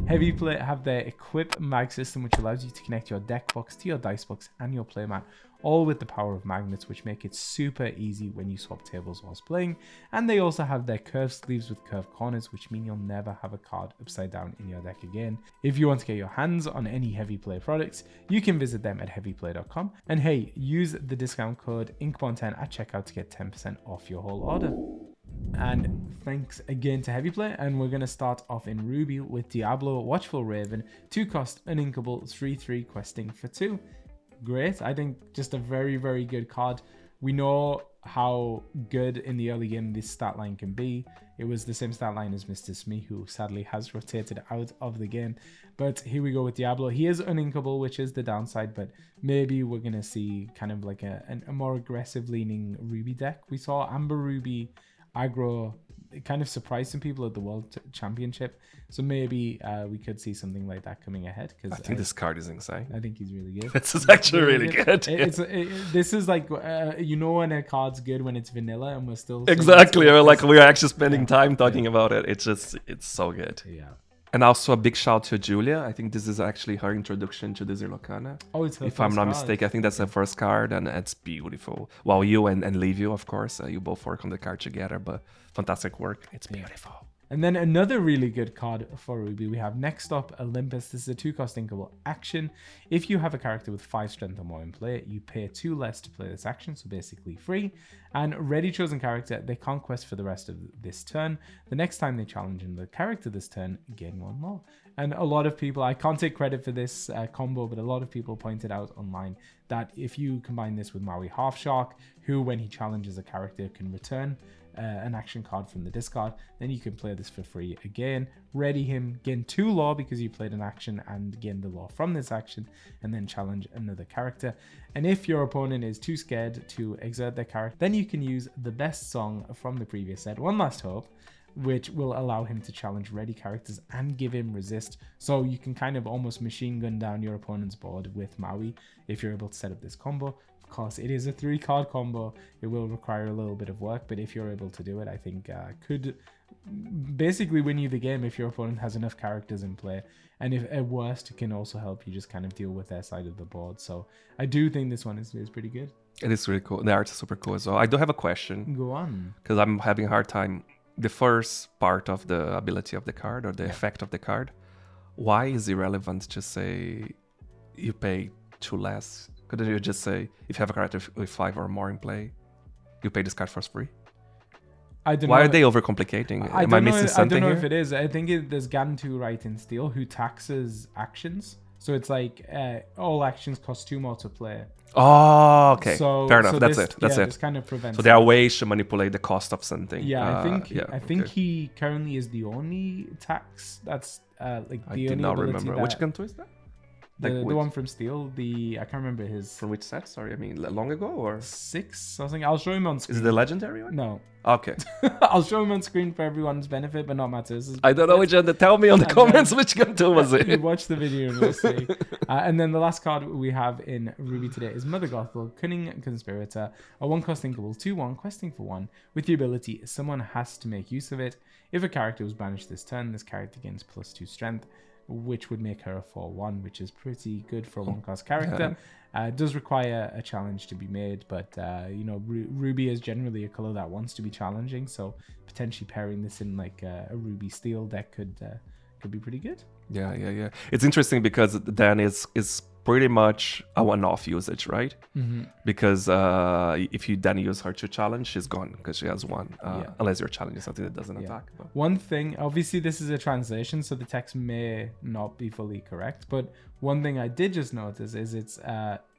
HeavyPlay have their Equip Mag system, which allows you to connect your deck box to your dice box and your playmat, all with the power of magnets, which make it super easy when you swap tables whilst playing. And they also have their curved sleeves with curved corners, which mean you'll never have a card upside down in your deck again. If you want to get your hands on any HeavyPlay products, you can visit them at heavyplay.com. And hey, use the discount code Inkborn10 at checkout to get 10% off your whole order. And thanks again to HeavyPlay, and we're going to start off in Ruby with Diablo Watchful Raven, 2-cost uninkable 3/3 questing for 2. Great. I think just a very, very good card. We know how good in the early game this stat line can be. It was the same stat line as Mr. Smee, who sadly has rotated out of the game. But here we go with Diablo. He is uninkable, which is the downside, but maybe we're going to see kind of like a more aggressive leaning Ruby deck. We saw Amber Ruby aggro. It kind of surprised some people at the World Championship. So maybe we could see something like that coming ahead. I think this card is insane. I think he's really good. This is actually really good. This is like, when a card's good when it's vanilla and we're still... Exactly. We're actually spending time talking about it. It's so good. Yeah. And also a big shout to Julia. I think this is actually her introduction to this lorcana. Oh, it's her if I'm not mistaken. I think that's her first card, and it's beautiful. Well, you and Livio, of course, you both work on the card together, but fantastic work. It's beautiful. And then another really good card for Ruby, we have next up Olympus. This is a 2-cost inkable action. If you have a character with 5 strength or more in play, you pay 2 less to play this action, so basically free. And ready chosen character, they can't quest for the rest of this turn. The next time they challenge another character this turn, gain 1 more. And a lot of people, I can't take credit for this combo, but a lot of people pointed out online that if you combine this with Maui Half Shark, who when he challenges a character can return an action card from the discard, then you can play this for free again. Ready him, gain 2 lore because you played an action and gain the lore from this action, and then challenge another character. And if your opponent is too scared to exert their character, then you can use the best song from the previous set, One Last Hope, which will allow him to challenge ready characters and give him resist. So you can kind of almost machine gun down your opponent's board with Maui if you're able to set up this combo. Of course, it is a 3-card combo. It will require a little bit of work, but if you're able to do it, I think could basically win you the game if your opponent has enough characters in play. And if at worst, it can also help you just kind of deal with their side of the board. So I do think this one is pretty good. It is really cool. The art is super cool as well. I do have a question. Go on. Because I'm having a hard time. The first part of the ability of the card or the effect of the card, why is it relevant to say you pay 2 less? Couldn't you just say, if you have a character with 5 or more in play, you pay this card for free? I don't Why know. are they overcomplicating? Am I missing something I don't know here? if it is. I think there's Gantu right in Steel who taxes actions. So it's like all actions cost 2 more to play. Oh, okay. So, fair enough. So That's this, it. That's it. This kind of prevents. So there are ways to manipulate the cost of something. Yeah, I think okay. he currently is the only tax that's like the I only did not ability remember. that... Which Gantu is that? The one from Steel. I can't remember his. From which set? Sorry, I mean long ago or 6 or something. I'll show him on screen. Is it the legendary one? No. Okay. I'll show him on screen for everyone's benefit, but not Matthias. I don't know which one. Tell me on the comments which gun two was it. You watch the video and we'll see. And then the last card we have in Ruby today is Mother Gothel, Cunning Conspirator, a 1-cost Inkable, 2/1, questing for 1, with the ability someone has to make use of it. If a character was banished this turn, this character gains +2 strength, which would make her a 4/1, which is pretty good for a 1-cost character. It does require a challenge to be made, but you know, Ruby is generally a color that wants to be challenging, so potentially pairing this in like a Ruby Steel deck could be pretty good. Yeah. It's interesting because then it's pretty much a one-off usage, right? Because if you then use her to challenge, she's gone because she has one, unless you're challenging something that doesn't attack. But. One thing, obviously this is a translation, so the text may not be fully correct, but one thing I did just notice is it's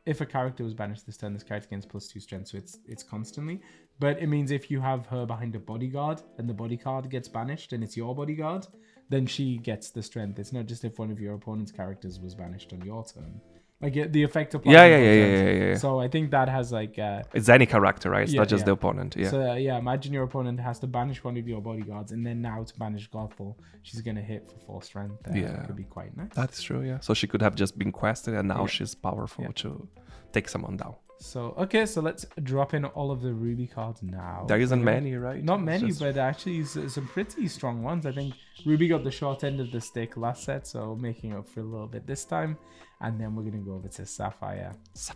if a character was banished this turn, this character gains +2 strength, so it's constantly. But it means if you have her behind a bodyguard and the bodyguard gets banished and it's your bodyguard, then she gets the strength. It's not just if one of your opponent's characters was banished on your turn. Like the effect applies. Yeah. So I think that has like it's any character, right? It's not just the opponent. Yeah. So imagine your opponent has to banish one of your bodyguards, and then now to banish Gothel, she's gonna hit for 4 strength. It could be quite nice. That's true. Yeah. So she could have just been quested, and now she's powerful to take someone down. So so let's drop in all of the Ruby cards now. There isn't many, right? Not many, but actually some pretty strong ones. I think Ruby got the short end of the stick last set, so making up for a little bit this time. And then we're gonna go over to Sapphire. So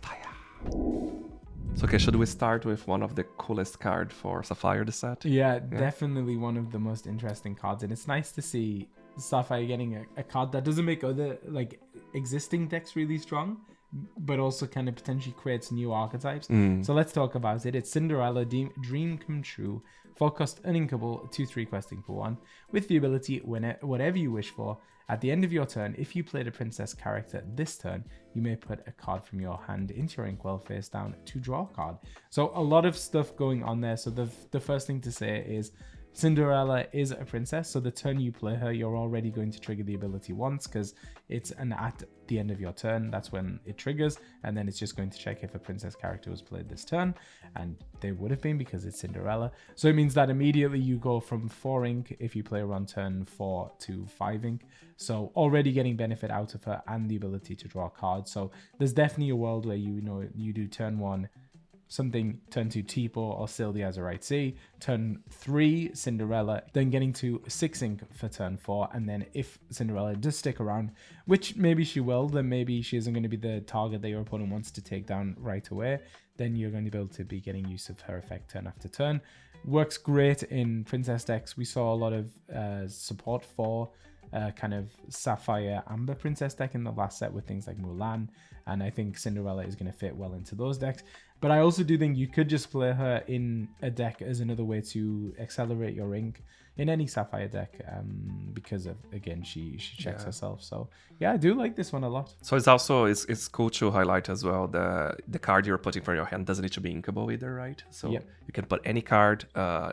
okay, should we start with one of the coolest card for Sapphire the set? Yeah, definitely one of the most interesting cards, and it's nice to see Sapphire getting a card that doesn't make other like existing decks really strong, but also kind of potentially creates new archetypes. So let's talk about it. It's Cinderella, Dream Come True, 4-cost uninkable, 2/3 questing for 1, with the ability whatever you wish for. At the end of your turn, if you played a princess character this turn, you may put a card from your hand into your inkwell face down to draw a card. So a lot of stuff going on there. So the first thing to say is Cinderella is a princess, so the turn you play her, you're already going to trigger the ability once because it's at the end of your turn. That's when it triggers, and then it's just going to check if a princess character was played this turn, and they would have been because it's Cinderella. So it means that immediately you go from 4 ink if you play her on turn 4 to 5 ink. So already getting benefit out of her and the ability to draw cards. So there's definitely a world where you do turn 1 something, turn 2 Tipo or Sylvia as a right C, turn 3 Cinderella, then getting to 6 ink for turn 4, and then if Cinderella does stick around, which maybe she will, then maybe she isn't going to be the target that your opponent wants to take down right away, then you're going to be able to be getting use of her effect turn after turn. Works great in princess decks. We saw a lot of support for kind of Sapphire Amber princess deck in the last set with things like Mulan, and I think Cinderella is going to fit well into those decks. But I also do think you could just play her in a deck as another way to accelerate your ink in any Sapphire deck, because of, again, she checks herself. So yeah, I do like this one a lot. So it's also it's cool to highlight as well the card you're putting from your hand doesn't need to be inkable either, right? So you can put any card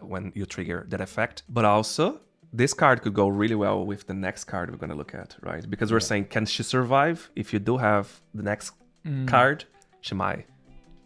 when you trigger that effect, but also this card could go really well with the next card we're going to look at, right? Because we're saying, can she survive? If you do have the next card, she might.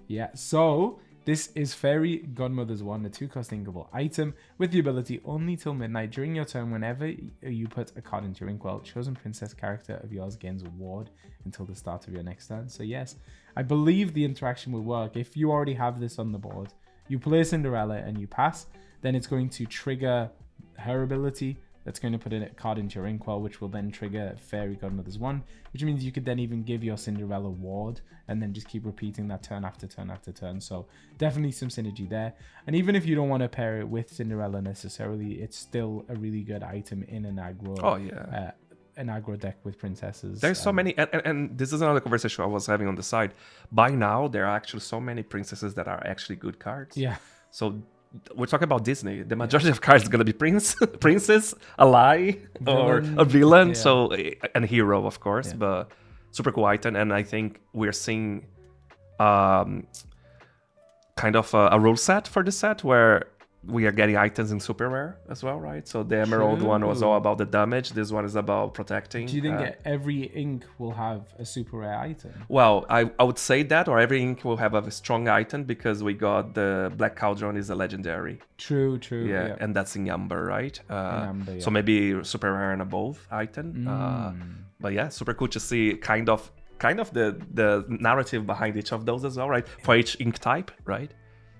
Yeah, so this is Fairy Godmother's Wand, a 2-cost inkable item with the ability only till midnight during your turn. Whenever you put a card into your inkwell, chosen princess character of yours gains a ward until the start of your next turn. So yes, I believe the interaction will work. If you already have this on the board, you play Cinderella and you pass, then it's going to trigger her ability. That's going to put a card into your inkwell, which will then trigger Fairy Godmother's Wand, which means you could then even give your Cinderella ward and then just keep repeating that turn after turn after turn. So definitely some synergy there. And even if you don't want to pair it with Cinderella necessarily, it's still a really good item in an aggro. Oh yeah. An aggro deck with princesses. There's so many, and this is another conversation I was having on the side. By now, there are actually so many princesses that are actually good cards. Yeah. So we're talking about Disney. The majority of cards is going to be princess, ally, or a villain. So, and hero, of course, but super cool item. And I think we're seeing kind of a rule set for the set where we are getting items in super rare as well, right? So the emerald one was all about the damage. This one is about protecting. Do you think every ink will have a super rare item? Well, I would say that, or every ink will have a strong item, because we got the Black Cauldron is a legendary. True. Yeah, and that's in Amber, right? Amber, yeah. So maybe super rare and above item. But yeah, super cool to see kind of the narrative behind each of those as well, right? For each ink type, right?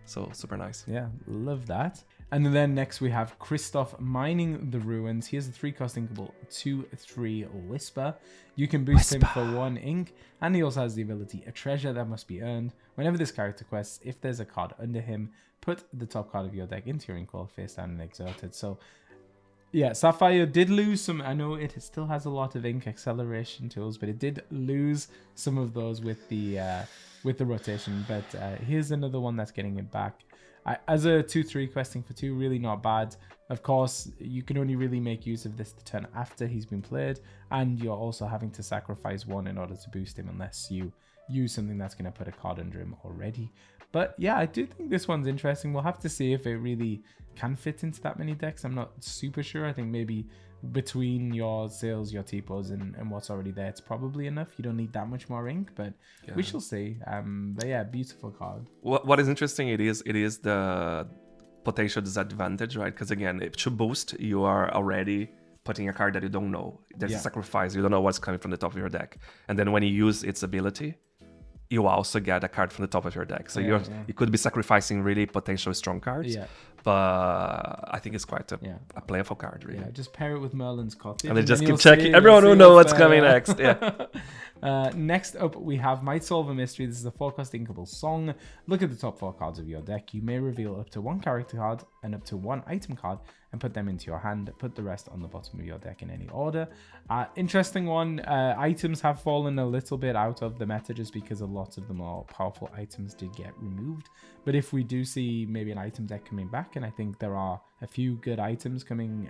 So super nice. Yeah, love that. And then next we have Christoph Mining the Ruins. He has a 3-cost inkable 2/3 Whisper. You can boost him for 1 ink, and he also has the ability a treasure that must be earned. Whenever this character quests, if there's a card under him, put the top card of your deck into your ink wall face down and exert it. So yeah, Sapphire did lose some. I know it still has a lot of ink acceleration tools, but it did lose some of those with the rotation. But here's another one that's getting it back. As a 2/3 questing for 2, really not bad. Of course, you can only really make use of this the turn after he's been played, and you're also having to sacrifice 1 in order to boost him unless you use something that's going to put a card under him already. But yeah, I do think this one's interesting. We'll have to see if it really can fit into that many decks. I'm not super sure. I think maybe between your sales, your T-pos, and what's already there, it's probably enough. You don't need that much more ink, but we shall see. But yeah, beautiful card. What is interesting, it is the potential disadvantage, right? Because again, if to boost, you are already putting a card that you don't know. There's a sacrifice. You don't know what's coming from the top of your deck. And then when you use its ability, you also get a card from the top of your deck. So you could be sacrificing really potential strong cards. Yeah. But I think it's quite a playful card, really. Yeah, just pair it with Merlin's Cottage. And then just keep checking. Everyone will know what's coming next. Yeah. Next up, we have Might Solve a Mystery. This is a 4-cost inkable song. Look at the top 4 cards of your deck. You may reveal up to 1 character card and up to 1 item card and put them into your hand. Put the rest on the bottom of your deck in any order. Interesting one. Items have fallen a little bit out of the meta just because a lot of the more powerful items did get removed. But if we do see maybe an item deck coming back, and I think there are a few good items coming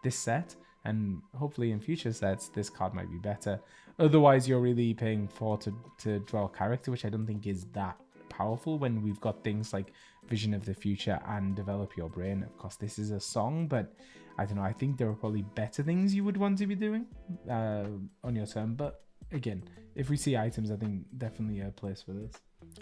this set, and hopefully in future sets, this card might be better. Otherwise, you're really paying 4 to draw a character, which I don't think is that powerful when we've got things like Vision of the Future and Develop Your Brain. Of course, this is a song, but I don't know. I think there are probably better things you would want to be doing on your turn. But again, if we see items, I think definitely a place for this.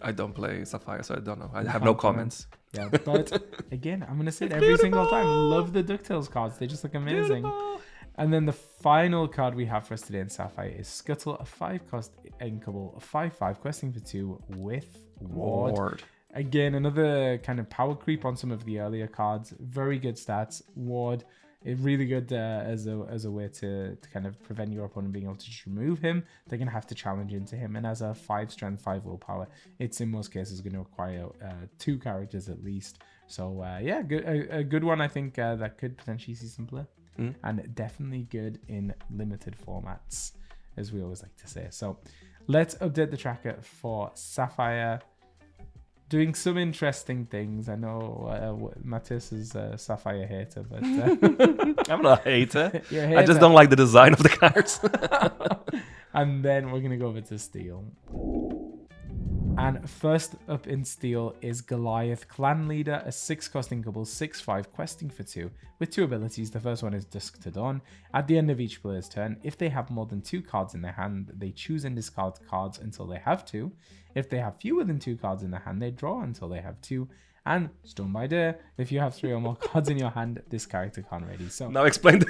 I don't play Sapphire, so I don't know. I have no comments. Yeah, but again, I'm going to say it every single time. Love the DuckTales cards. They just look amazing. Beautiful. And then the final card we have for us today in Sapphire is Scuttle, a 5-cost inkable, a 5/5 questing for 2 with Ward. Again, another kind of power creep on some of the earlier cards. Very good stats. Ward is really good as a way to kind of prevent your opponent being able to just remove him. They're going to have to challenge into him. And as a 5 strength, 5 willpower, it's in most cases going to require 2 characters at least. So yeah, a good one I think that could potentially see some play. And definitely good in limited formats, as we always like to say. So let's update the tracker for Sapphire. Doing some interesting things. I know Matthias is a Sapphire hater, but I'm not a hater. You're a hater. I just don't like the design of the cards. And then we're gonna go over to Steel. And first up in Steel is Goliath, Clan Leader, a 6-cost inkable, 6/5 questing for 2 with 2 abilities. The first one is Dusk to Dawn. At the end of each player's turn, if they have more than 2 cards in their hand, they choose and discard cards until they have 2. If they have fewer than 2 cards in their hand, they draw until they have 2. And Stone by Day, if you have 3 or more cards in your hand, this character can't ready. So now explain.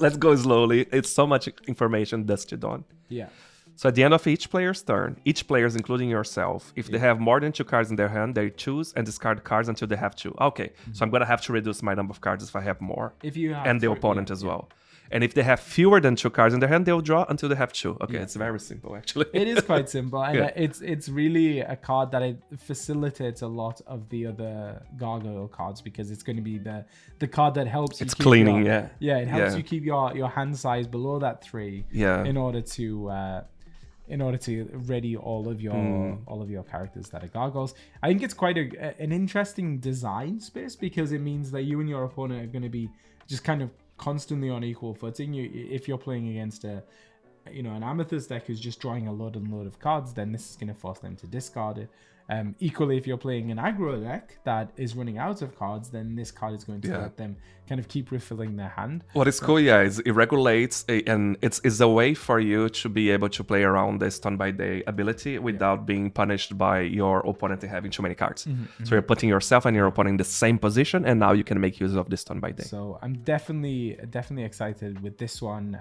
Let's go slowly. It's so much information. Dusk to Dawn. Yeah. So at the end of each player's turn, each player, including yourself, if they have more than 2 cards in their hand, they choose and discard cards until they have 2. Okay, so I'm going to have to reduce my number of cards if I have more. If you have and the opponent as well. And if they have fewer than 2 cards in their hand, they'll draw until they have 2. Okay, it's very simple, actually. It is quite simple. And it's really a card that it facilitates a lot of the other gargoyle cards because it's going to be the card that helps you. It's cleaning, Yeah, it helps you keep your hand size below that 3 in order to ready all of your characters that are gargoyles. I think it's quite an interesting design space because it means that you and your opponent are going to be just kind of constantly on equal footing. If you're playing against an Amethyst deck who's just drawing a load of cards, then this is going to force them to discard it. Equally, if you're playing an aggro deck that is running out of cards, then this card is going to let them kind of keep refilling their hand. What is cool, is it regulates, and it's a way for you to be able to play around the Stun by Day ability without being punished by your opponent having too many cards. So you're putting yourself and your opponent in the same position, and now you can make use of the Stun by Day. So I'm definitely excited with this one.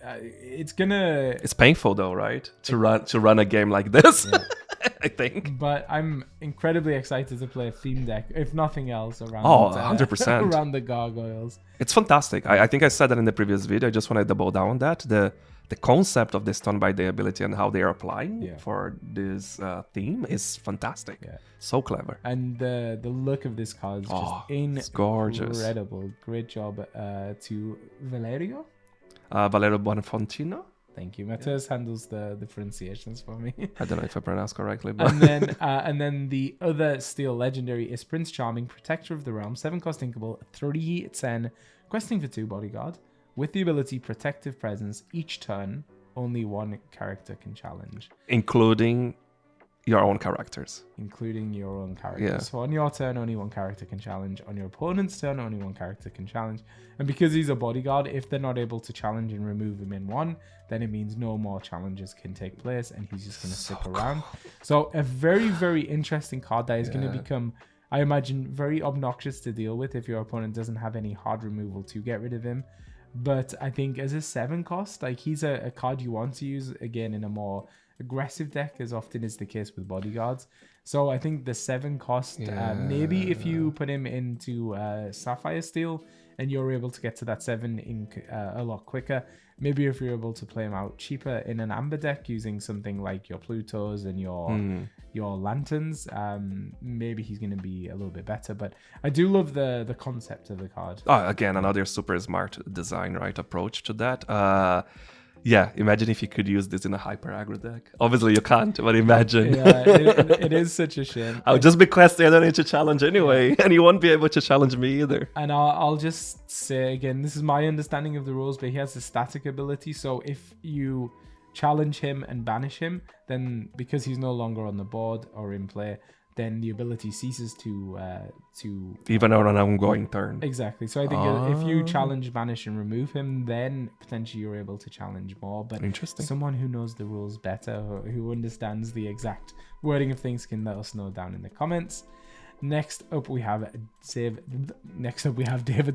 It's painful though, right? To run a game like this. Yeah. I think. But I'm incredibly excited to play a theme deck, if nothing else, around 100%. around the gargoyles. It's fantastic. I think I said that in the previous video. I just want to double down on that. The concept of the Stun by Day ability and how they are applying for this theme is fantastic. Yeah. So clever. And the look of this card is just incredible. Great job to Valerio. Valerio Buonafontino. Thank you. Matthias handles the pronunciations for me. I don't know if I pronounced correctly. But and then the other steel legendary is Prince Charming, Protector of the Realm, 7-cost inkable, 3/10, questing for 2 bodyguard. With the ability Protective Presence, each turn, only one character can challenge. Including your own characters. Including your own characters. Yeah. So on your turn, only one character can challenge. On your opponent's turn, only one character can challenge. And because he's a bodyguard, if they're not able to challenge and remove him in one, then it means no more challenges can take place and he's just going to stick around. So a very, very interesting card that is going to become, I imagine, very obnoxious to deal with if your opponent doesn't have any hard removal to get rid of him. But I think as a 7-cost, like he's a card you want to use, again, in a more aggressive deck, as often is the case with bodyguards. So I think the 7-cost, maybe if you put him into Sapphire Steel and you're able to get to that 7 ink a lot quicker, maybe if you're able to play him out cheaper in an Amber deck using something like your Plutos and your Lanterns, maybe he's going to be a little bit better. But I do love the concept of the card. Again, another super smart design, right, approach to that. Yeah, imagine if you could use this in a hyper aggro deck. Obviously, you can't, but imagine. Yeah, it is such a shame. I'll just be questing. I don't need to challenge anyway, and you won't be able to challenge me either. And I'll just say again, this is my understanding of the rules, but he has a static ability. So if you challenge him and banish him, then because he's no longer on the board or in play, then the ability ceases to even on an ongoing turn. Exactly. So I think if you challenge, banish, and remove him, then potentially you're able to challenge more. But someone who knows the rules better, who understands the exact wording of things, can let us know down in the comments. Next up we have David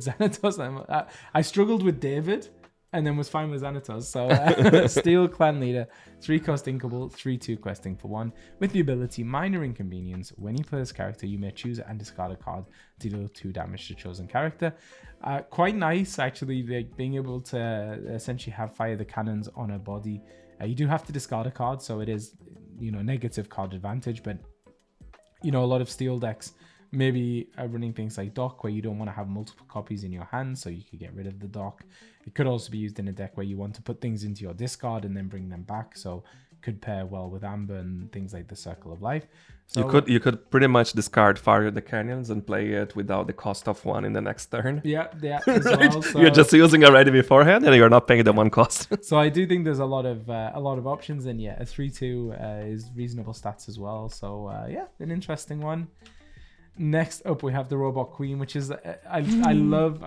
Xanatos. I struggled with David and then was fine with Xanatos. So Steel Clan Leader, 3-cost inkable, 3/2 questing for 1. With the ability Minor Inconvenience, when you play this character, you may choose and discard a card to deal 2 damage to chosen character. Quite nice, actually, like being able to essentially have fire the cannons on a body. You do have to discard a card, so it is, negative card advantage. But, a lot of Steel decks maybe running things like Dock, where you don't want to have multiple copies in your hand, so you could get rid of the Dock. It could also be used in a deck where you want to put things into your discard and then bring them back, so it could pair well with Amber and things like the Circle of Life. So, you could pretty much discard Fire the Canyons and play it without the cost of 1 in the next turn. Yeah, as well. So, you're just using already beforehand, and you're not paying the 1 cost. So I do think there's a lot of options, and a 3/2 is reasonable stats as well. So an interesting one. Next up, we have the Robot Queen, which is I love.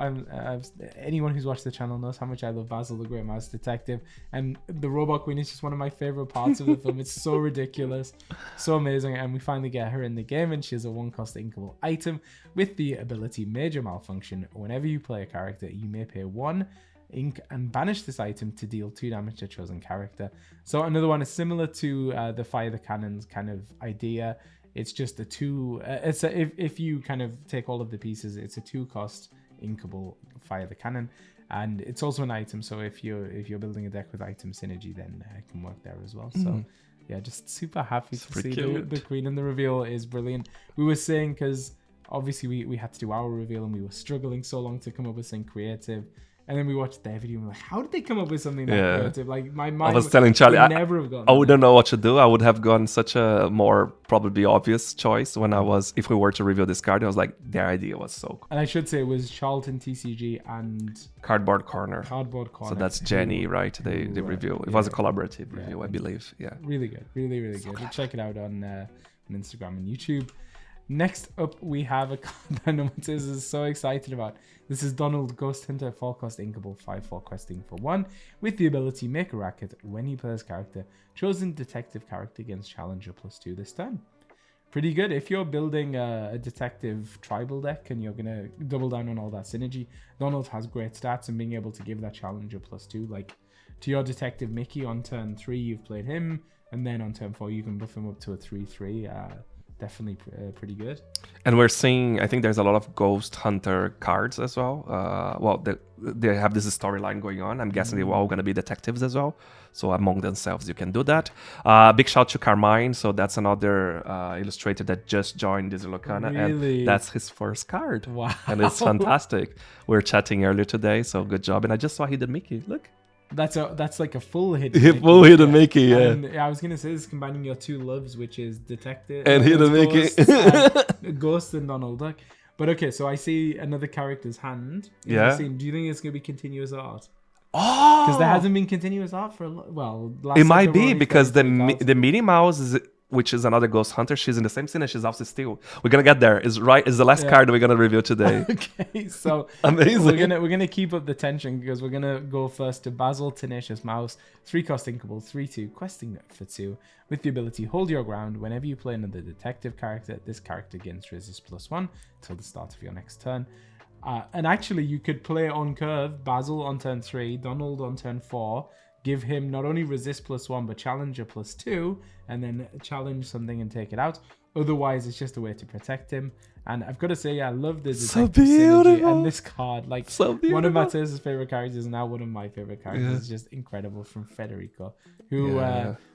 Anyone who's watched the channel knows how much I love Basil the Great Mouse Detective, and the Robot Queen is just one of my favorite parts of the film. It's so ridiculous, so amazing, and we finally get her in the game, and she has a 1-cost inkable item with the ability Major Malfunction. Whenever you play a character, you may pay 1 ink and banish this item to deal 2 damage to a chosen character. So another one is similar to the Fire the Cannons kind of idea. It's just a 2. If you kind of take all of the pieces, it's a 2-cost inkable Fire the Cannon, and it's also an item. So if you're building a deck with item synergy, then it can work there as well. So just super happy to see the Queen, and the reveal is brilliant. We were saying, because obviously we had to do our reveal and we were struggling so long to come up with something creative. And then we watched their video and we're like, how did they come up with something that creative? Like, my mind, I was telling Charlie, I never have gone. I wouldn't know what to do. I would have gone such a more probably obvious choice if we were to reveal this card. I was like, their idea was so cool. And I should say it was Charlton TCG and Cardboard Corner. So that's Jenny, right? They review. It was a collaborative review, I believe. Yeah. Really good. Really, really good. Check it out on on Instagram and YouTube. Next up, we have a card that no one is so excited about. This is Donald, Ghost Hunter, 4-cost inkable, 5/4 questing for 1, with the ability Make a Racket when you play this character. Chosen detective character against challenger +2 this turn. Pretty good. If you're building a detective tribal deck and you're going to double down on all that synergy, Donald has great stats, and being able to give that challenger +2, like to your detective Mickey on turn 3, you've played him, and then on turn 4, you can buff him up to a 3/3. Definitely pretty good. And we're seeing, I think there's a lot of Ghost Hunter cards as well. They have this storyline going on. I'm guessing they're all going to be detectives as well. So among themselves, you can do that. Big shout to Carmine. So that's another illustrator that just joined this lorcana. Really? And that's his first card. Wow. And it's fantastic. We were chatting earlier today, so good job. And I just saw he did Mickey. Look. That's like a full hidden full hidden Mickey, yeah. And I was gonna say this is combining your two loves, which is detective and hidden Mickey, Ghost and Donald Duck. But okay, so I see another character's hand. Yeah. Do you think it's gonna be continuous art? Oh, because there hasn't been continuous art for it might be because the Minnie Mouse is, which is another Ghost Hunter. She's in the same scene and she's also steel. We're gonna get there. Is the last card we're gonna review today. Okay, so amazing. We're gonna keep up the tension because we're gonna go first to Basil, Tenacious Mouse, 3-cost inkable, 3/2, questing for 2, with the ability Hold Your Ground. Whenever you play another detective character, this character gains resist +1 till the start of your next turn. And actually, you could play on curve Basil on turn 3, Donald on turn 4. Give him not only resist +1 but challenger +2, and then challenge something and take it out. Otherwise, it's just a way to protect him. And I've got to say, I love the detective synergy and this card. Like, one of Mateus's favorite characters, now one of my favorite characters. It's just incredible, from Federico, who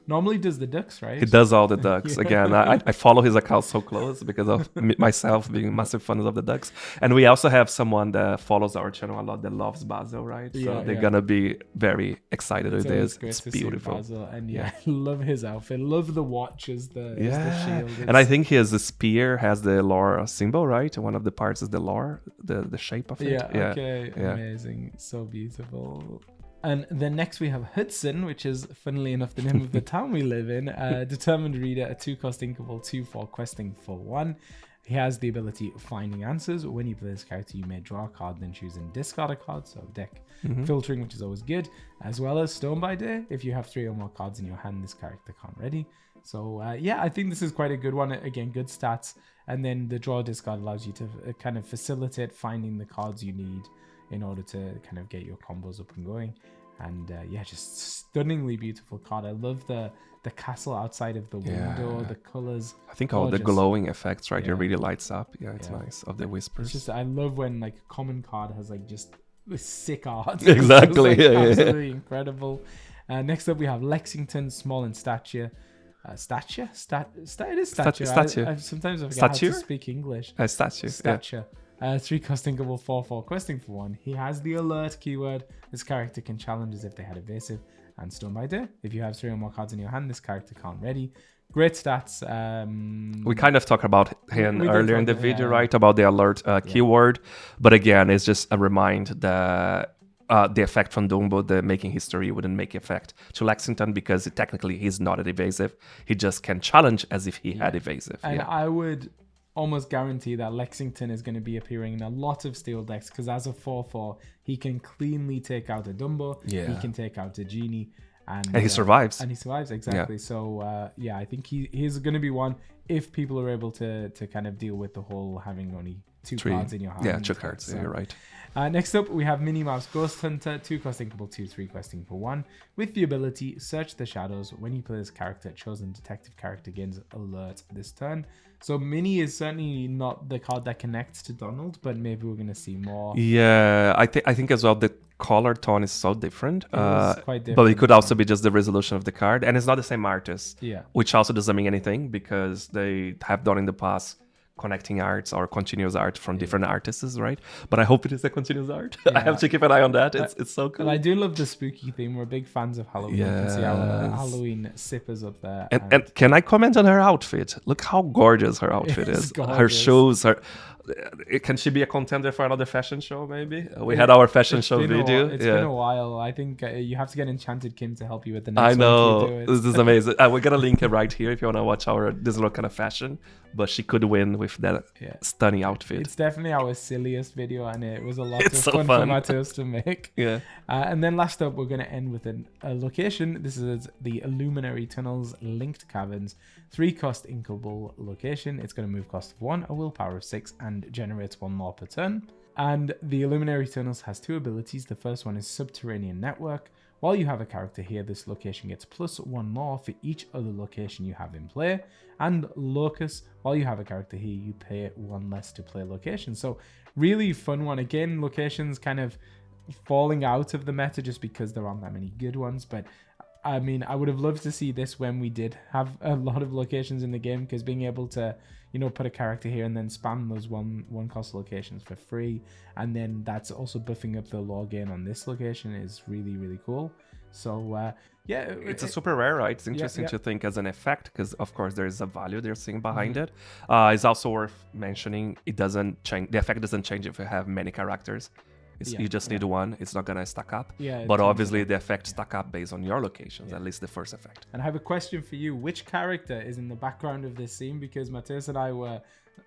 normally does the ducks, right? He does all the ducks. Again, I follow his account so close because of myself being massive fans of the ducks. And we also have someone that follows our channel a lot that loves Basil, right? So they're gonna be very excited with this. It's beautiful. Basil. And I love his outfit. Love the watches, the shield. And I think he has the spear, has the lore symbol, right? One of the parts is the lore, the shape of it. Okay. Amazing. So beautiful. And then next we have Hudson, which is, funnily enough, the name of the town we live in. Determined Reader, a 2-cost inkable, 2/4 questing for 1. He has the ability of Finding Answers. When you play this character, you may draw a card, then choose and discard a card. So deck filtering, which is always good. As well as Stone by Day. If you have 3 or more cards in your hand, this character can't ready. So I think this is quite a good one. Again, good stats. And then the draw discard allows you to kind of facilitate finding the cards you need in order to kind of get your combos up and going. And just stunningly beautiful card. I love the castle outside of the window, the colors. I think all the glowing effects, right? It really lights up. It's nice. Of the whispers. It's just, I love when like a common card has like just this sick art. Exactly. Absolutely incredible. Next up we have Lexington, small in stature. Stature? It is stature. I sometimes I forget how to speak English. Stature. 3-cost inkable, 4/4 questing for 1. He has the alert keyword. This character can challenge as if they had evasive. And Stone by Day. If you have 3 or more cards in your hand, this character can't ready. Great stats. We kind of talked about him earlier in the video, right? About the alert keyword. But again, it's just a reminder that the effect from Dumbo, the making history, wouldn't make effect to Lexington because technically he's not an evasive. He just can challenge as if he had evasive. And I would almost guarantee that Lexington is going to be appearing in a lot of steel decks because as a 4/4, he can cleanly take out a Dumbo. He can take out a Genie. And he survives. And he survives, exactly. So, I think he's going to be one if people are able to kind of deal with the whole having only 2 cards in your hand. Yeah, 2 cards. So, you're right. Next up, we have Minnie Mouse Ghost Hunter, 2-cost inkable, 2/3 questing for 1. With the ability Search the Shadows. When you play this character, chosen detective character gains alert this turn. So Minnie is certainly not the card that connects to Donald, but maybe we're going to see more. Yeah, I think as well the color tone is so different. It's quite different. But it could also be just the resolution of the card. And it's not the same artist. Yeah. Which also doesn't mean anything because they have done in the past connecting arts or continuous art from different artists, right? But I hope it is a continuous art. I have to keep an eye on that. It's so cool. But I do love the spooky theme. We're big fans of Halloween. You can see our Halloween sippers up there. And can I comment on her outfit? Look how gorgeous her outfit is. Gorgeous. Her shoes, can she be a contender for another fashion show? Maybe we had our fashion show video. It's been a while. I think you have to get Enchanted Kim to help you with the next I one. know, this is amazing. We're gonna link it right here if you want to watch our this little kind of fashion. But she could win with that stunning outfit. It's definitely our silliest video, and it was a lot It's of so fun fun. for Matheus to make. Yeah. And then last up, we're going to end with a location. This is the Illuminary Tunnels Linked Caverns. 3-cost inkable location. It's going to move cost of 1, a willpower of 6, and generates 1 more per turn. And the Illuminary Tunnels has 2 abilities. The first one is Subterranean Network. While you have a character here, this location gets +1 more for each other location you have in play. And Locus, while you have a character here, you pay 1 less to play location. So really fun one. Again, locations kind of falling out of the meta just because there aren't that many good ones. But I mean, I would have loved to see this when we did have a lot of locations in the game, because being able to, you know, put a character here and then spam those one cost locations for free, and then that's also buffing up the lore gain on this location is really, really cool. So yeah, it's a super rare, right? It's interesting to think as an effect, because of course there is a value they're seeing behind it. It's also worth mentioning it doesn't change. The effect doesn't change if you have many characters. You just need 1. It's not gonna stack up. But obviously the effects stack up based on your locations, at least the first effect. And I have a question for you. Which character is in the background of this scene? Because Matheus and I were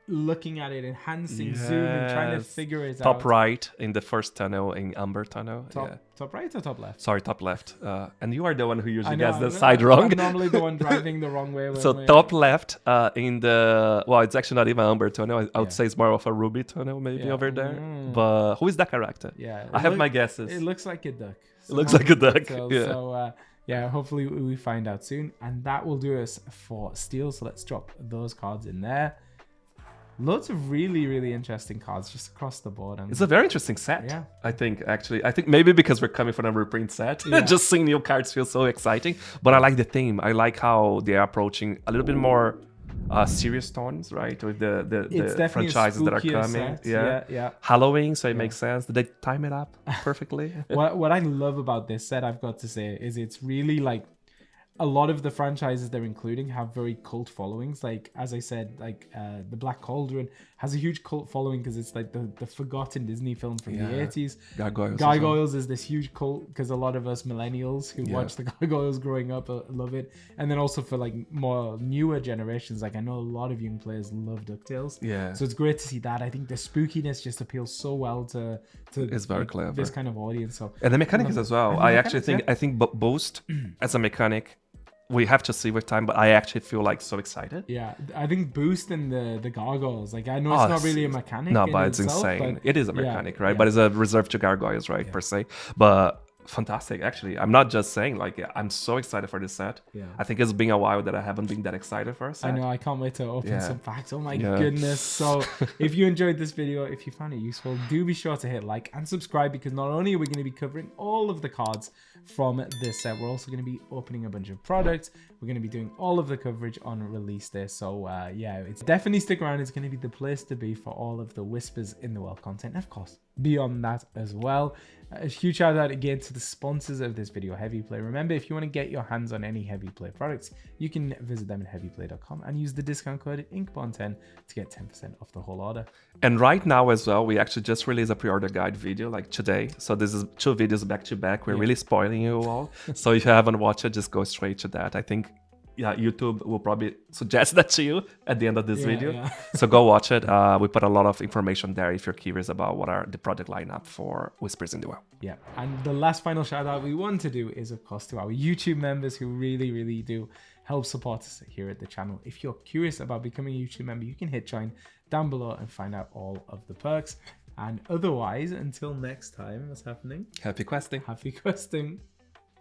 looking at it, enhancing, zooming, trying to figure it out. Top right in the first tunnel, in Amber Tunnel. Top right or top left? Sorry, top left. And you are the one who usually gets the side wrong. I'm normally the one driving the wrong way. So top left in the... Well, it's actually not even Amber Tunnel. I would say it's more of a Ruby Tunnel maybe over there. But who is that character? Yeah, I have my guesses. It looks like a duck. It looks like a duck. So yeah, hopefully we find out soon. And that will do us for Steel. So let's drop those cards in there. Loads of really, really interesting cards just across the board. And it's a very interesting set, I think, actually. I think maybe because we're coming from a reprint set, just seeing new cards feels so exciting. But I like the theme. I like how they're approaching a little bit more serious tones, right? With the franchises that are coming. Halloween, so it makes sense. Did they time it up perfectly? What I love about this set, I've got to say, is it's really like... A lot of the franchises they're including have very cult followings. Like, as I said, like the Black Cauldron has a huge cult following because it's like the forgotten Disney film from the 80s. Gargoyles is this huge cult because a lot of us millennials who watch the Gargoyles growing up love it. And then also for like more newer generations, like I know a lot of young players love DuckTales. So it's great to see that. I think the spookiness just appeals so well to it's very clever. This kind of audience. So and the mechanics as well. I think Boost as a mechanic, we have to see with time, but I actually feel like so excited. Yeah, I think Boost and the Gargoyles, like I know it's not really a mechanic. No, but it's insane. It is a mechanic, right? But it's a reserved to Gargoyles, right, per se. But fantastic, actually. I'm not just saying, like, I'm so excited for this set. I think it's been a while that I haven't been that excited for a set. I know, I can't wait to open some packs. Oh my goodness. So if you enjoyed this video, if you found it useful, do be sure to hit like and subscribe, because not only are we going to be covering all of the cards from this set, we're also going to be opening a bunch of products. We're going to be doing all of the coverage on release day. So yeah, it's definitely stick around. It's going to be the place to be for all of the Whispers in the World content, and of course beyond that as well. A huge shout out again to the sponsors of this video, Heavy Play. Remember, if you want to get your hands on any Heavy Play products, you can visit them at heavyplay.com and use the discount code Inkborn10 to get 10% off the whole order. And right now as well, we actually just released a pre-order guide video like today. So this is 2 videos back to back. We're really spoiling you all. So if you haven't watched it, just go straight to that. I think YouTube will probably suggest that to you at the end of this video. So go watch it. We put a lot of information there if you're curious about what are the product lineup for Whispers in the Well. Yeah, and the last final shout out we want to do is, of course, to our YouTube members who really, really do help support us here at the channel. If you're curious about becoming a YouTube member, you can hit join down below and find out all of the perks. And otherwise, until next time, what's happening? Happy questing. Happy questing.